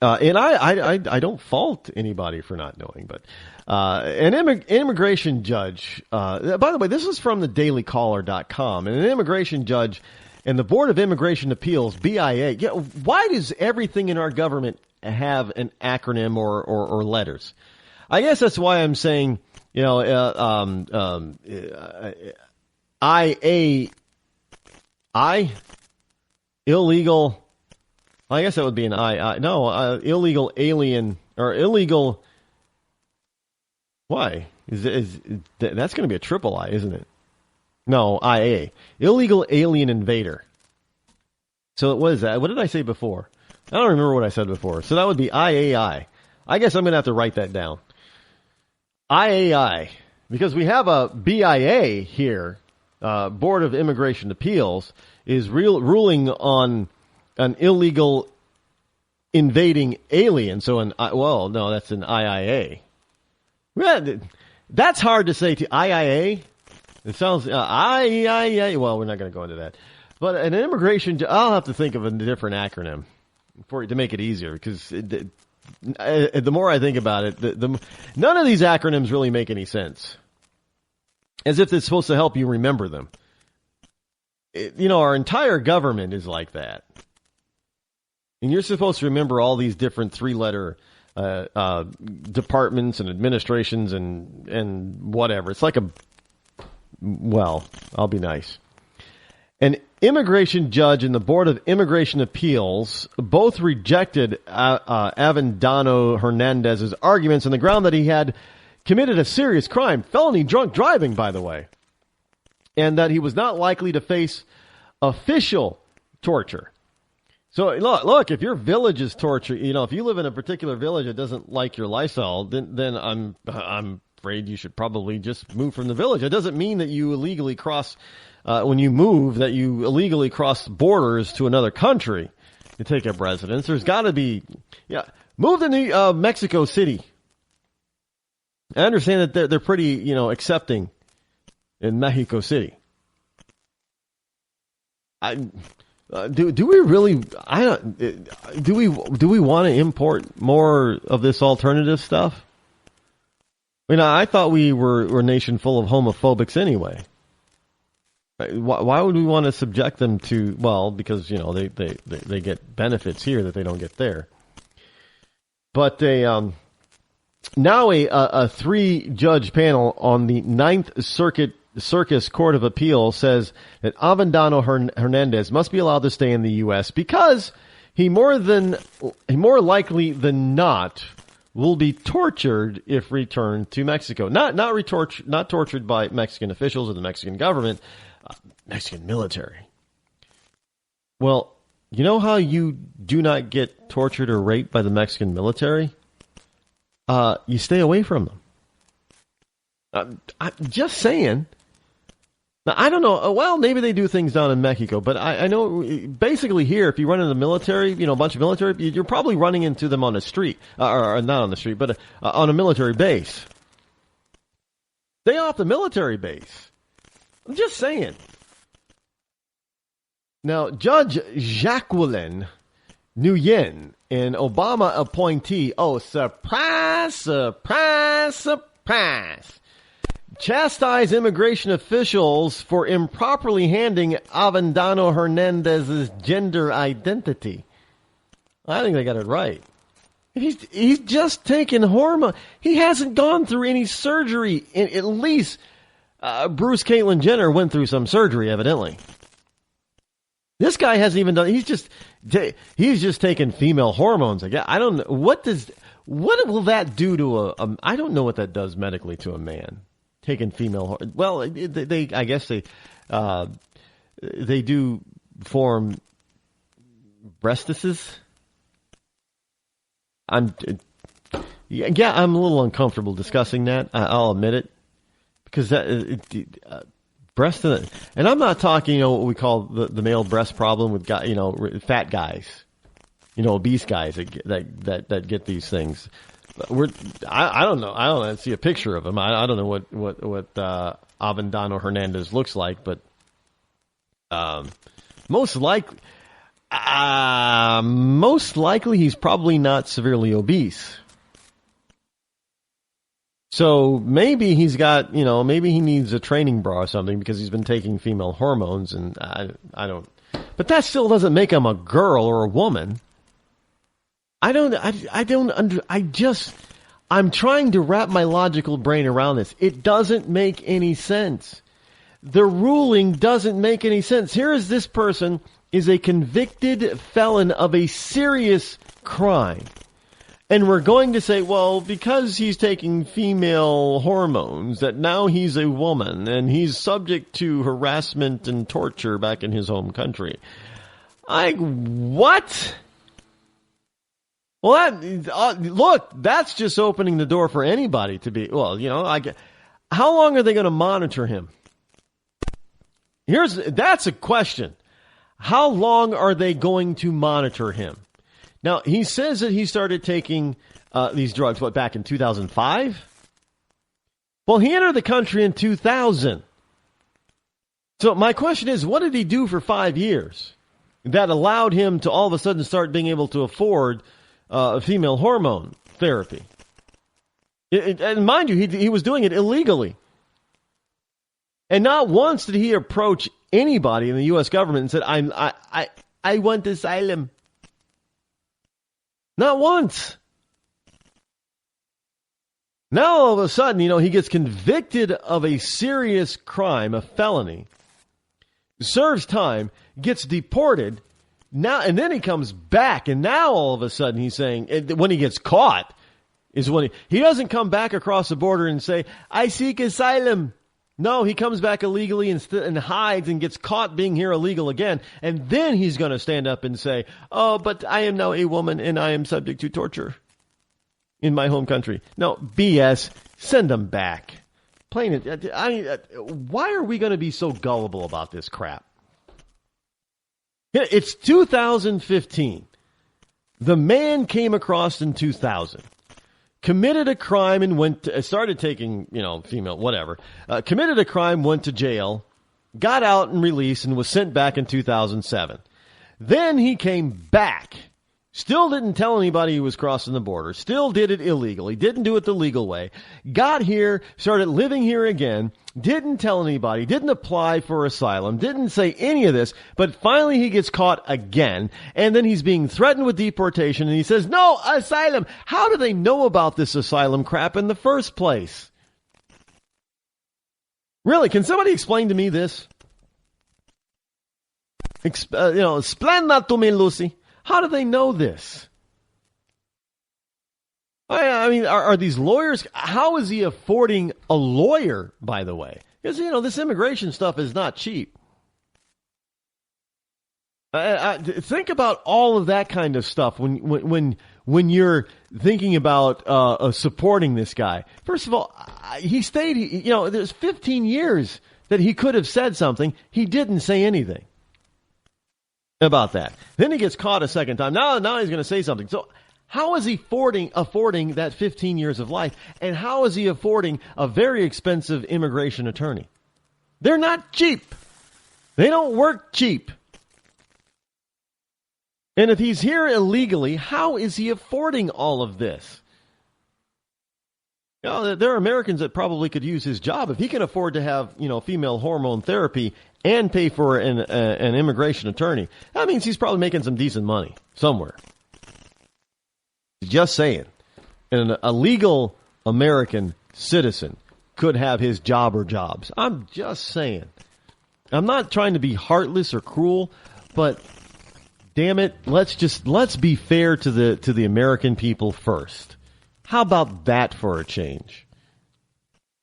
And I don't fault anybody for not knowing, but an immigration judge, by the way, this is from the dailycaller.com, and an immigration judge and the Board of Immigration Appeals, BIA, why does everything in our government have an acronym or letters? I guess that's why I'm saying, illegal. I guess that would be an illegal alien or illegal. Why is that's going to be a triple I, isn't it? No, IA, illegal alien invader. So what is that? What did I say before? I don't remember what I said before. So that would be IAI. I guess I'm going to have to write that down. IAI, because we have a BIA here, Board of Immigration Appeals, is ruling on an illegal invading alien. So that's an IIA. Well, that's hard to say to IIA. It sounds IIA. Well, we're not going to go into that. But an immigration, I'll have to think of a different acronym to make it easier, because the more I think about it, none of these acronyms really make any sense. As if it's supposed to help you remember them. Our entire government is like that. And you're supposed to remember all these different three-letter departments and administrations and whatever. It's like I'll be nice. An immigration judge and the Board of Immigration Appeals both rejected Avendano Hernandez's arguments on the ground that he had committed a serious crime, felony drunk driving, by the way, and that he was not likely to face official torture. So look, if your village is torture, if you live in a particular village that doesn't like your lifestyle, then I'm afraid you should probably just move from the village. It doesn't mean that you illegally cross, when you move, that you illegally cross borders to another country to take up residence. There's got to be, move to Mexico City. I understand that they're pretty, accepting in Mexico City. Do we really? Do we want to import more of this alternative stuff? I thought we were a nation full of homophobics anyway. Why would we want to subject them to? Well, because they get benefits here that they don't get there. But now a 3-judge panel on the 9th Circus Court of Appeal says that Avendano Hernandez must be allowed to stay in the U.S. because he more likely than not will be tortured if returned to Mexico. Not tortured by Mexican officials or the Mexican government, Mexican military. Well, you know how you do not get tortured or raped by the Mexican military? You stay away from them. I'm just saying. Now, I don't know. Well, maybe they do things down in Mexico, but I know basically here, if you run into the military, a bunch of military, you're probably running into them on the street, or not on the street, but on a military base. Stay off the military base. I'm just saying. Now, Judge Jacqueline Nguyen, an Obama appointee, surprise, surprise, surprise, chastise immigration officials for improperly handing Avendano Hernandez's gender identity. I think they got it right. He's just taken hormone. He hasn't gone through any surgery. At least Bruce Caitlyn Jenner went through some surgery, evidently. This guy hasn't even done. He's just taken female hormones. I don't know what will that do to I don't know what that does medically to a man. Taking female, I guess they do form breastises. I'm a little uncomfortable discussing that. I'll admit it, because breast, and I'm not talking, what we call the male breast problem with fat guys, obese guys that get these things. I don't know. I don't see a picture of him. I don't know what Avendano Hernandez looks like, but most likely he's probably not severely obese. So maybe he's got, maybe he needs a training bra or something because he's been taking female hormones, and I don't. But that still doesn't make him a girl or a woman. I'm trying to wrap my logical brain around this. It doesn't make any sense. The ruling doesn't make any sense. Here is this person is a convicted felon of a serious crime. And we're going to say, well, because he's taking female hormones, that now he's a woman and he's subject to harassment and torture back in his home country. What? Well, look, that's just opening the door for anybody to be, how long are they going to monitor him? That's a question. How long are they going to monitor him? Now, he says that he started taking these drugs, back in 2005? Well, he entered the country in 2000. So my question is, what did he do for 5 years that allowed him to all of a sudden start being able to afford female hormone therapy? And mind you, he was doing it illegally. And not once did he approach anybody in the U.S. government and said, I want asylum. Not once. Now all of a sudden, he gets convicted of a serious crime, a felony, serves time, gets deported, now, and then he comes back, and now all of a sudden he's saying, when he gets caught, is when he doesn't come back across the border and say, I seek asylum. No, he comes back illegally and hides and gets caught being here illegal again. And then he's going to stand up and say, oh, but I am now a woman and I am subject to torture in my home country. No, BS. Send him back. Plain it. Why are we going to be so gullible about this crap? It's 2015. The man came across in 2000. Committed a crime and started taking, female, whatever. Committed a crime, went to jail, got out and released, and was sent back in 2007. Then he came back. Still didn't tell anybody he was crossing the border. Still did it illegally. Didn't do it the legal way. Got here, started living here again. Didn't tell anybody. Didn't apply for asylum. Didn't say any of this. But finally he gets caught again. And then he's being threatened with deportation. And he says, no, asylum. How do they know about this asylum crap in the first place? Really, can somebody explain to me this? Explain that to me, Lucy. How do they know this? I mean, are these lawyers? How is he affording a lawyer, by the way? Because, this immigration stuff is not cheap. Think about all of that kind of stuff when you're thinking about supporting this guy. First of all, he stayed, there's 15 years that he could have said something. He didn't say anything about that. Then he gets caught a second time. Now he's going to say something. So how is he affording that 15 years of life? And how is he affording a very expensive immigration attorney? They're not cheap. They don't work cheap. And if he's here illegally, how is he affording all of this? There are Americans that probably could use his job. If he can afford to have, female hormone therapy and pay for an immigration attorney, that means he's probably making some decent money somewhere. Just saying. And a legal American citizen could have his job or jobs. I'm just saying. I'm not trying to be heartless or cruel, but damn it, let's be fair to the American people first. How about that for a change?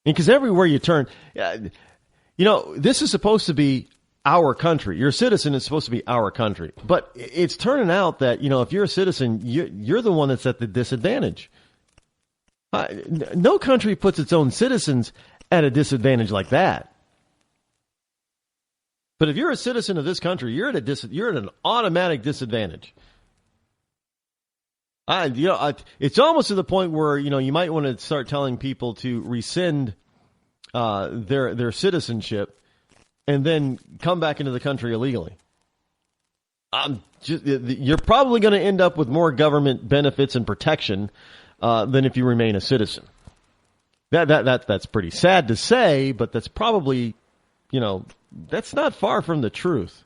Because everywhere you turn, this is supposed to be our country. Your citizen is supposed to be our country. But it's turning out that, if you're a citizen, you're the one that's at the disadvantage. No country puts its own citizens at a disadvantage like that. But if you're a citizen of this country, you're at an automatic disadvantage. It's almost to the point where, you might want to start telling people to rescind their citizenship and then come back into the country illegally. You're probably going to end up with more government benefits and protection than if you remain a citizen. That's pretty sad to say, but that's probably, that's not far from the truth.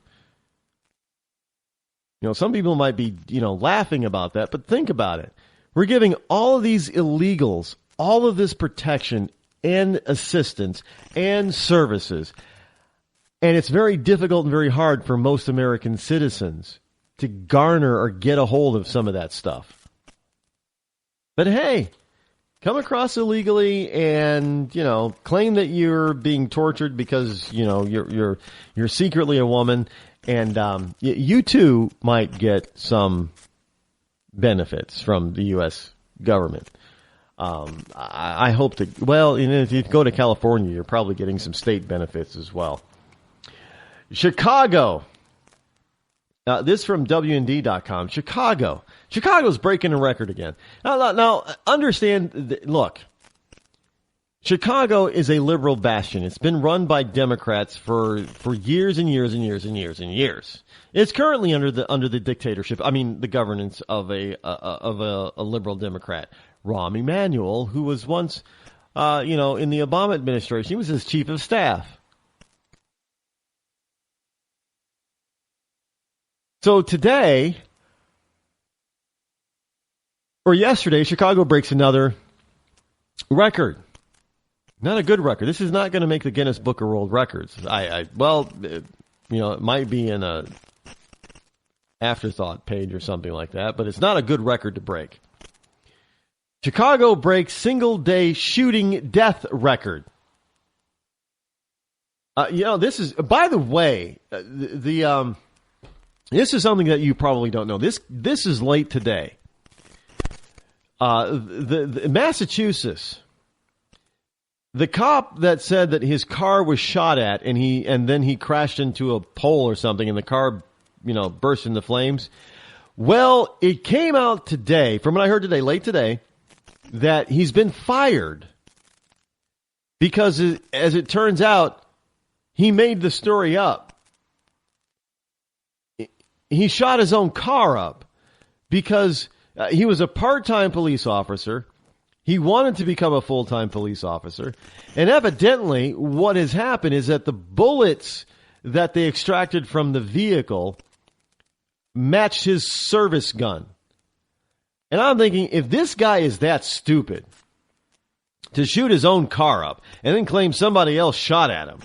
Some people might be, laughing about that, but think about it. We're giving all of these illegals all of this protection and assistance and services. And it's very difficult and very hard for most American citizens to garner or get a hold of some of that stuff. But hey, come across illegally and, claim that you're being tortured because, you're secretly a woman, and you too might get some benefits from the U.S. government. I hope to, if you go to California, you're probably getting some state benefits as well. Chicago. This from WND.com. Chicago's breaking a record again. Now understand, look, Chicago is a liberal bastion. It's been run by Democrats for years and years and years and years and years. It's currently under the dictatorship, the governance of a liberal Democrat, Rahm Emanuel, who was once, in the Obama administration, he was his chief of staff. So today, Or yesterday, Chicago breaks another record. Not a good record. This is not going to make the Guinness Book of World Records. It might be in a afterthought page or something like that, but it's not a good record to break. Chicago breaks single-day shooting death record. This is, by the way, this is something that you probably don't know. This is late today. The Massachusetts, the cop that said that his car was shot at and then he crashed into a pole or something and the car, burst into flames. Well, it came out today, from what I heard today, late today, that he's been fired because, as it turns out, he made the story up. He shot his own car up because he was a part-time police officer. He wanted to become a full-time police officer. And evidently, what has happened is that the bullets that they extracted from the vehicle matched his service gun. And I'm thinking, if this guy is that stupid to shoot his own car up and then claim somebody else shot at him,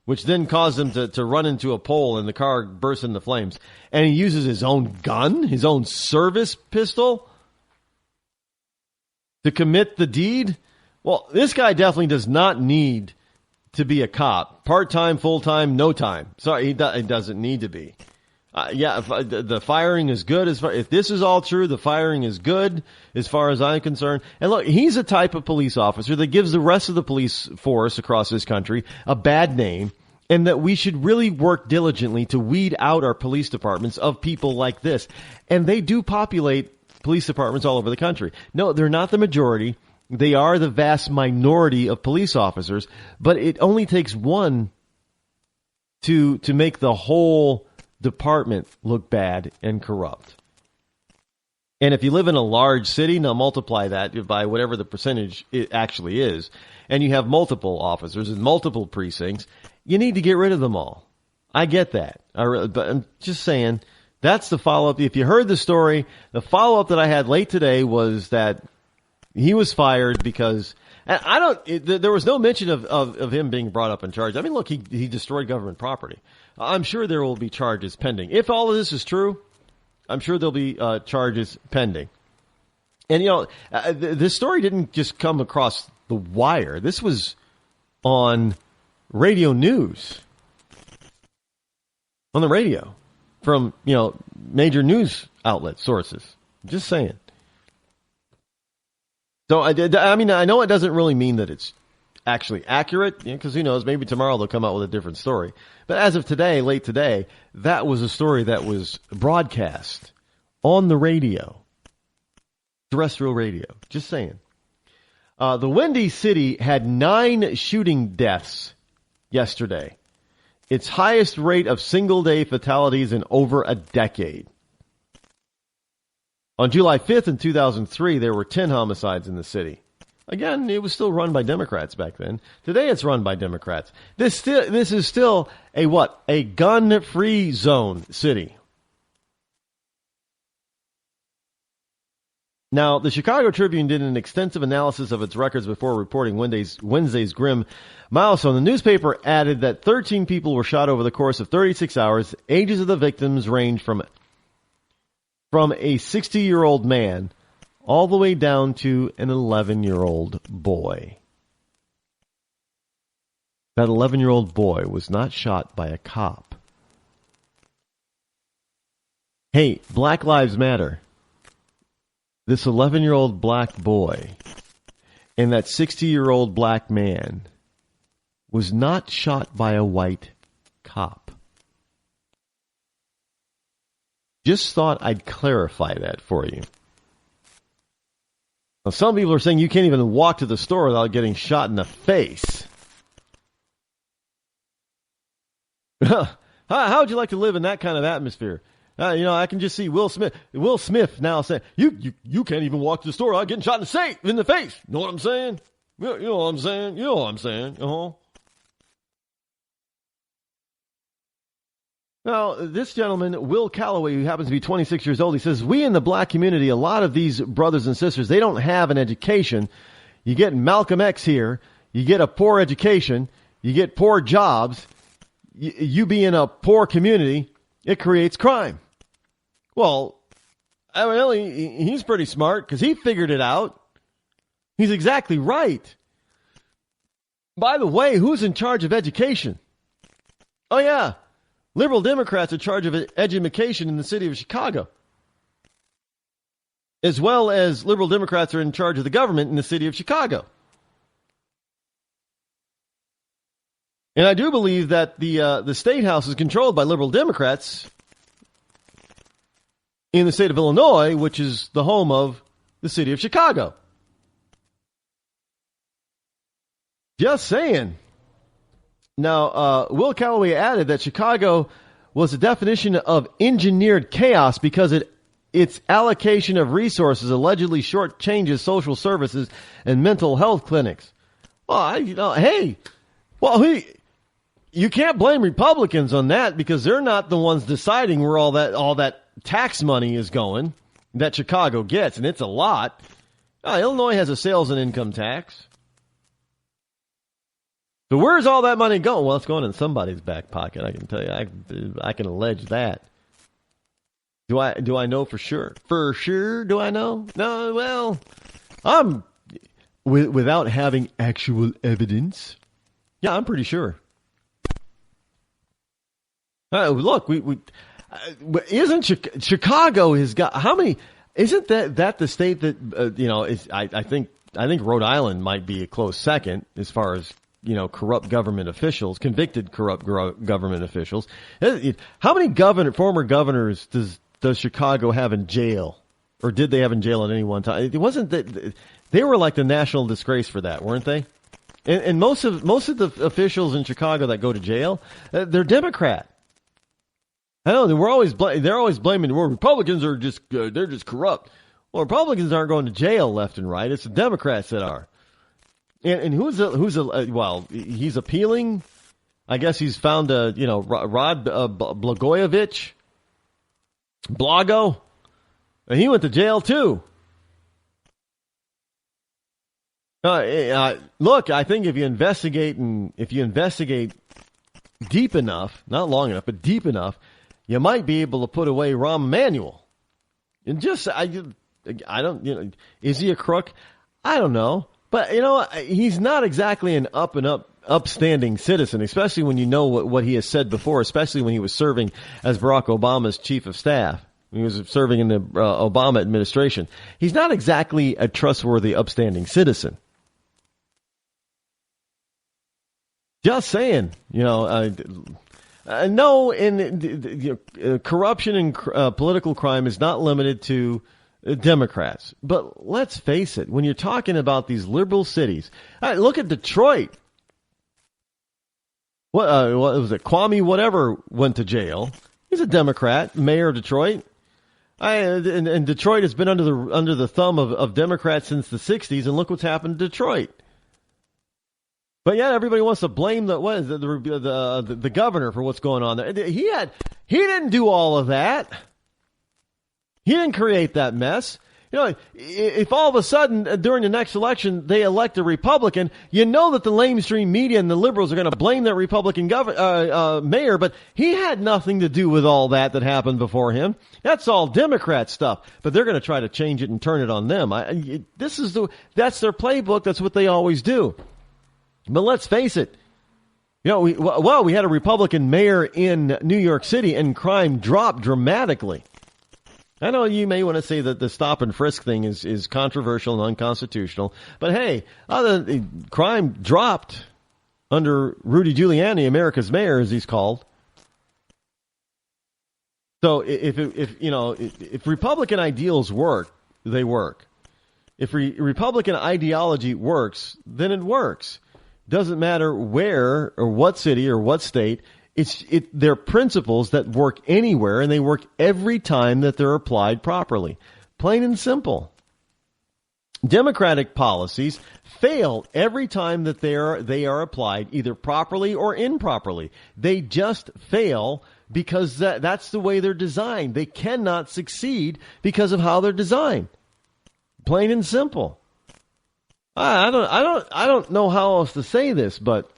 which then caused him to run into a pole and the car burst into flames, and he uses his own gun, his own service pistol, to commit the deed, well, this guy definitely does not need to be a cop. Part-time, full-time, no time. Sorry, he doesn't need to be. The firing is good. If this is all true, the firing is good as far as I'm concerned. And look, he's a type of police officer that gives the rest of the police force across this country a bad name, and that we should really work diligently to weed out our police departments of people like this. And they do populate police departments all over the country. No, they're not the majority. They are the vast minority of police officers, but it only takes one to make the whole department look bad and corrupt. And if you live in a large city, now multiply that by whatever the percentage it actually is, and you have multiple officers in multiple precincts, you need to get rid of them all. I get that. But I'm just saying, that's the follow-up. If you heard the story, the follow-up that I had late today was that he was fired because, and there was no mention of him being brought up in charge. I mean, look, he destroyed government property. I'm sure there will be charges pending. If all of this is true, I'm sure there'll be charges pending. And, this story didn't just come across the wire. This was on radio news. On the radio. From, major news outlet sources. Just saying. So, I know it doesn't really mean that it's actually accurate, because who knows, maybe tomorrow they'll come out with a different story. But as of today, late today, that was a story that was broadcast on the radio. Terrestrial radio. Just saying. The Windy City had 9 shooting deaths yesterday. Its highest rate of single-day fatalities in over a decade. On July 5th in 2003, there were 10 homicides in the city. Again, it was still run by Democrats back then. Today it's run by Democrats. This is still a gun-free zone city. Now, the Chicago Tribune did an extensive analysis of its records before reporting Wednesday's grim milestone. The newspaper added that 13 people were shot over the course of 36 hours. Ages of the victims range from a 60-year-old man all the way down to an 11-year-old boy. That 11-year-old boy was not shot by a cop. Hey, Black Lives Matter. This 11-year-old black boy and that 60-year-old black man was not shot by a white cop. Just thought I'd clarify that for you. Now, some people are saying you can't even walk to the store without getting shot in the face. How would you like to live in that kind of atmosphere? I can just see Will Smith now saying, you can't even walk to the store without getting shot in the face. You know what I'm saying? You know what I'm saying? You know what I'm saying? Now, this gentleman, Will Calloway, who happens to be 26 years old, he says, we in the black community, a lot of these brothers and sisters, they don't have an education. You get Malcolm X here, you get a poor education, you get poor jobs, you be in a poor community, it creates crime. Well, evidently, he's pretty smart because he figured it out. He's exactly right. By the way, who's in charge of education? Oh, yeah. Liberal Democrats are in charge of education in the city of Chicago. As well as liberal Democrats are in charge of the government in the city of Chicago. And I do believe that the State House is controlled by liberal Democrats in the state of Illinois, which is the home of the city of Chicago. Just saying. Now, Will Calloway added that Chicago was a definition of engineered chaos because its allocation of resources allegedly shortchanges social services and mental health clinics. Well, you can't blame Republicans on that because they're not the ones deciding where all that tax money is going that Chicago gets, and it's a lot. Illinois has a sales and income tax. So where's all that money going? Well, it's going in somebody's back pocket. I can tell you. I can allege that. Do I know for sure? For sure, do I know? No. Well, without having actual evidence. Yeah, I'm pretty sure. Look, isn't Chicago has got how many? Isn't that the state that is? I think Rhode Island might be a close second as far as corrupt government officials, convicted corrupt government officials. How many former governors does Chicago have in jail, or did they have in jail at any one time? It wasn't that they were like the national disgrace for that, weren't they? And most of the officials in Chicago that go to jail, they're Democrat. I know they're always blaming. Well, Republicans are they're just corrupt. Well, Republicans aren't going to jail left and right. It's the Democrats that are. And he's appealing. I guess he's found Rod Blagojevich, Blago, and he went to jail too. Look, I think if you investigate deep enough, not long enough, but deep enough, you might be able to put away Rahm Emanuel. And I don't, is he a crook? I don't know. But, he's not exactly an upstanding citizen, especially when you know what he has said before, especially when he was serving as Barack Obama's chief of staff. He was serving in the Obama administration. He's not exactly a trustworthy, upstanding citizen. Just saying, no, corruption and political crime is not limited to Democrats. But let's face it, when you're talking about these liberal cities, look at Detroit. What was it? Kwame whatever went to jail. He's a Democrat, mayor of Detroit. And Detroit has been under the thumb of Democrats since the 60s, and look what's happened to Detroit. But yeah, everybody wants to blame the governor for what's going on there. He didn't do all of that. He didn't create that mess. If all of a sudden during the next election they elect a Republican, you know that the lamestream media and the liberals are going to blame that Republican mayor, but he had nothing to do with all that happened before him. That's all Democrat stuff. But they're going to try to change it and turn it on them. That's their playbook. That's what they always do. But let's face it. We had a Republican mayor in New York City and crime dropped dramatically. I know you may want to say that the stop and frisk thing is controversial and unconstitutional, but hey, crime dropped under Rudy Giuliani, America's mayor, as he's called. So if Republican ideals work, they work. If Republican ideology works, then it works. Doesn't matter where or what city or what state. They're principles that work anywhere, and they work every time that they're applied properly. Plain and simple. Democratic policies fail every time that they are applied either properly or improperly. They just fail because that's the way they're designed. They cannot succeed because of how they're designed. Plain and simple. I don't know how else to say this, but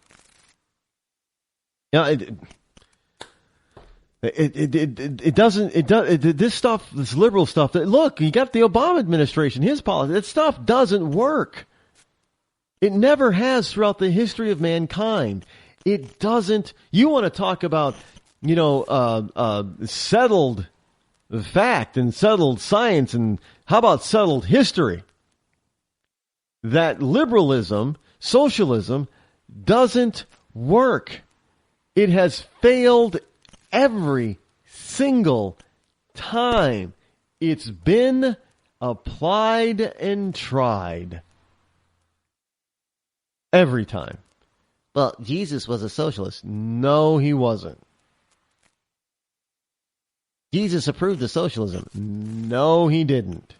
this stuff, this liberal stuff. Look, you got the Obama administration, his policy. That stuff doesn't work. It never has throughout the history of mankind. It doesn't. You want to talk about, settled fact and settled science, and how about settled history? That liberalism, socialism, doesn't work. It has failed every single time it's been applied and tried. Every time. Well, Jesus was a socialist. No, he wasn't. Jesus approved of socialism. No, he didn't.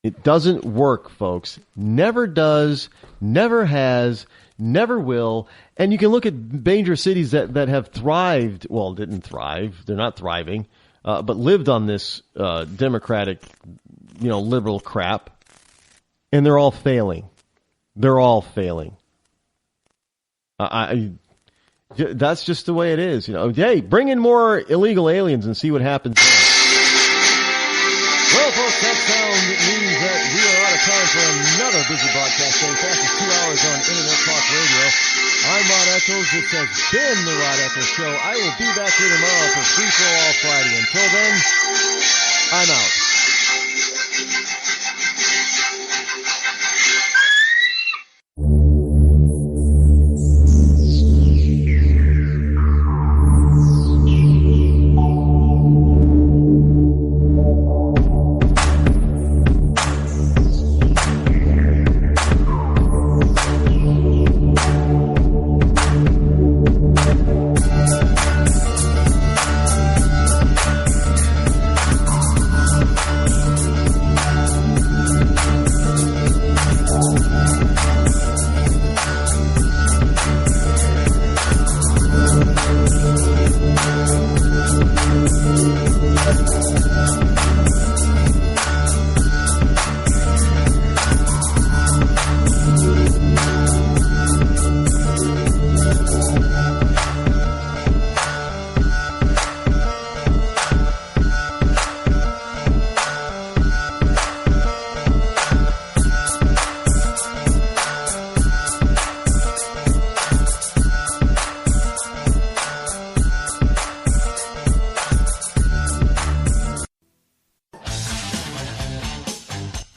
It doesn't work, folks. Never does, never has, never will. And you can look at major cities that have thrived. Well, didn't thrive. They're not thriving. But lived on this democratic, liberal crap. And they're all failing. They're all failing. That's just the way it is. Hey, bring in more illegal aliens and see what happens there. Well, folks, that sound means that we are out of time for another busy broadcast day. Fastest 2 hours on Internet Talk Radio. I'm Rod Eccles. This has been the Rod Eccles Show. I will be back here tomorrow for Free For All Friday. Until then, I'm out.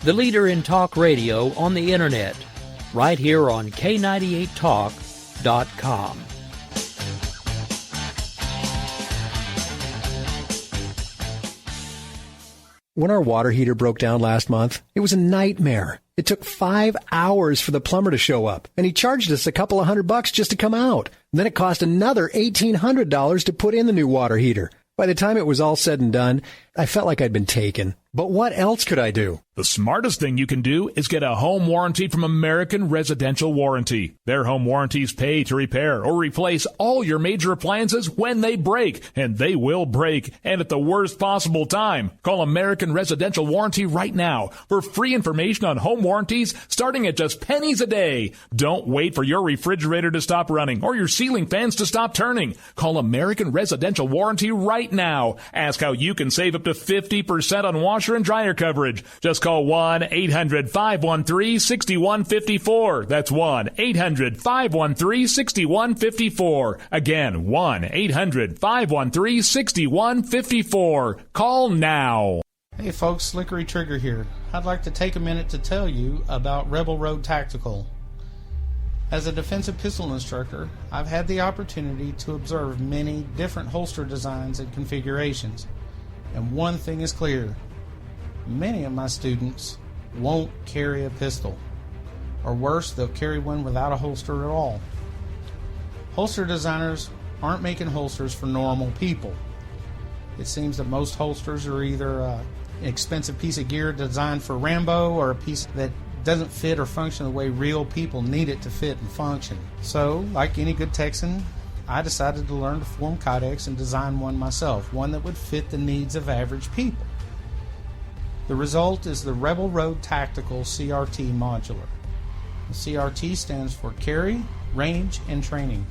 The leader in talk radio on the Internet, right here on K98Talk.com. When our water heater broke down last month, it was a nightmare. It took 5 hours for the plumber to show up, and he charged us a couple of $100 just to come out. And then it cost another $1,800 to put in the new water heater. By the time it was all said and done, I felt like I'd been taken. But what else could I do? The smartest thing you can do is get a home warranty from American Residential Warranty. Their home warranties pay to repair or replace all your major appliances when they break, and they will break, and at the worst possible time. Call American Residential Warranty right now for free information on home warranties starting at just pennies a day. Don't wait for your refrigerator to stop running or your ceiling fans to stop turning. Call American Residential Warranty right now. Ask how you can save up to 50% on washer and dryer coverage. Just call 1-800-513-6154. That's 1-800-513-6154. Again, 1-800-513-6154. Call now. Hey folks, Slickery Trigger here. I'd like to take a minute to tell you about Rebel Road Tactical. As a defensive pistol instructor, I've had the opportunity to observe many different holster designs and configurations. And one thing is clear. Many of my students won't carry a pistol. Or worse, they'll carry one without a holster at all. Holster designers aren't making holsters for normal people. It seems that most holsters are either an expensive piece of gear designed for Rambo or a piece that doesn't fit or function the way real people need it to fit and function. So, like any good Texan, I decided to learn to form kydex and design one myself, one that would fit the needs of average people. The result is the Rebel Road Tactical CRT Modular. The CRT stands for Carry, Range, and Training.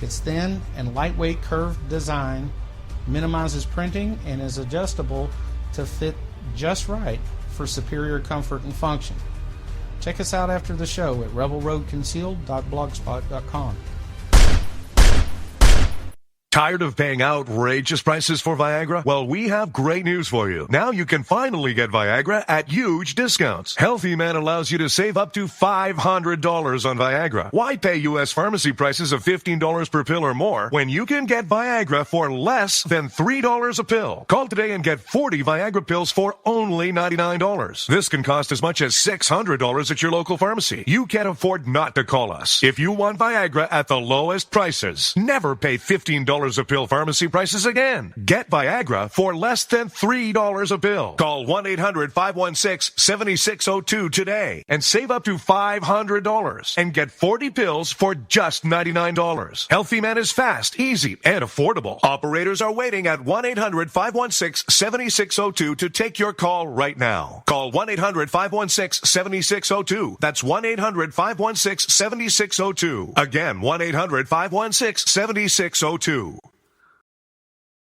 Its thin and lightweight curved design minimizes printing and is adjustable to fit just right for superior comfort and function. Check us out after the show at rebelroadconcealed.blogspot.com. Tired of paying outrageous prices for Viagra? Well, we have great news for you. Now you can finally get Viagra at huge discounts. Healthy Man allows you to save up to $500 on Viagra. Why pay U.S. pharmacy prices of $15 per pill or more when you can get Viagra for less than $3 a pill? Call today and get 40 Viagra pills for only $99. This can cost as much as $600 at your local pharmacy. You can't afford not to call us. If you want Viagra at the lowest prices, never pay $15 a pill pharmacy prices again. Get Viagra for less than $3 a pill. Call 1-800-516-7602 today and save up to $500 and get 40 pills for just $99. Healthy Man is fast, easy, and affordable. Operators are waiting at 1-800-516-7602 to take your call right now. Call 1-800-516-7602. That's 1-800-516-7602. Again, 1-800-516-7602.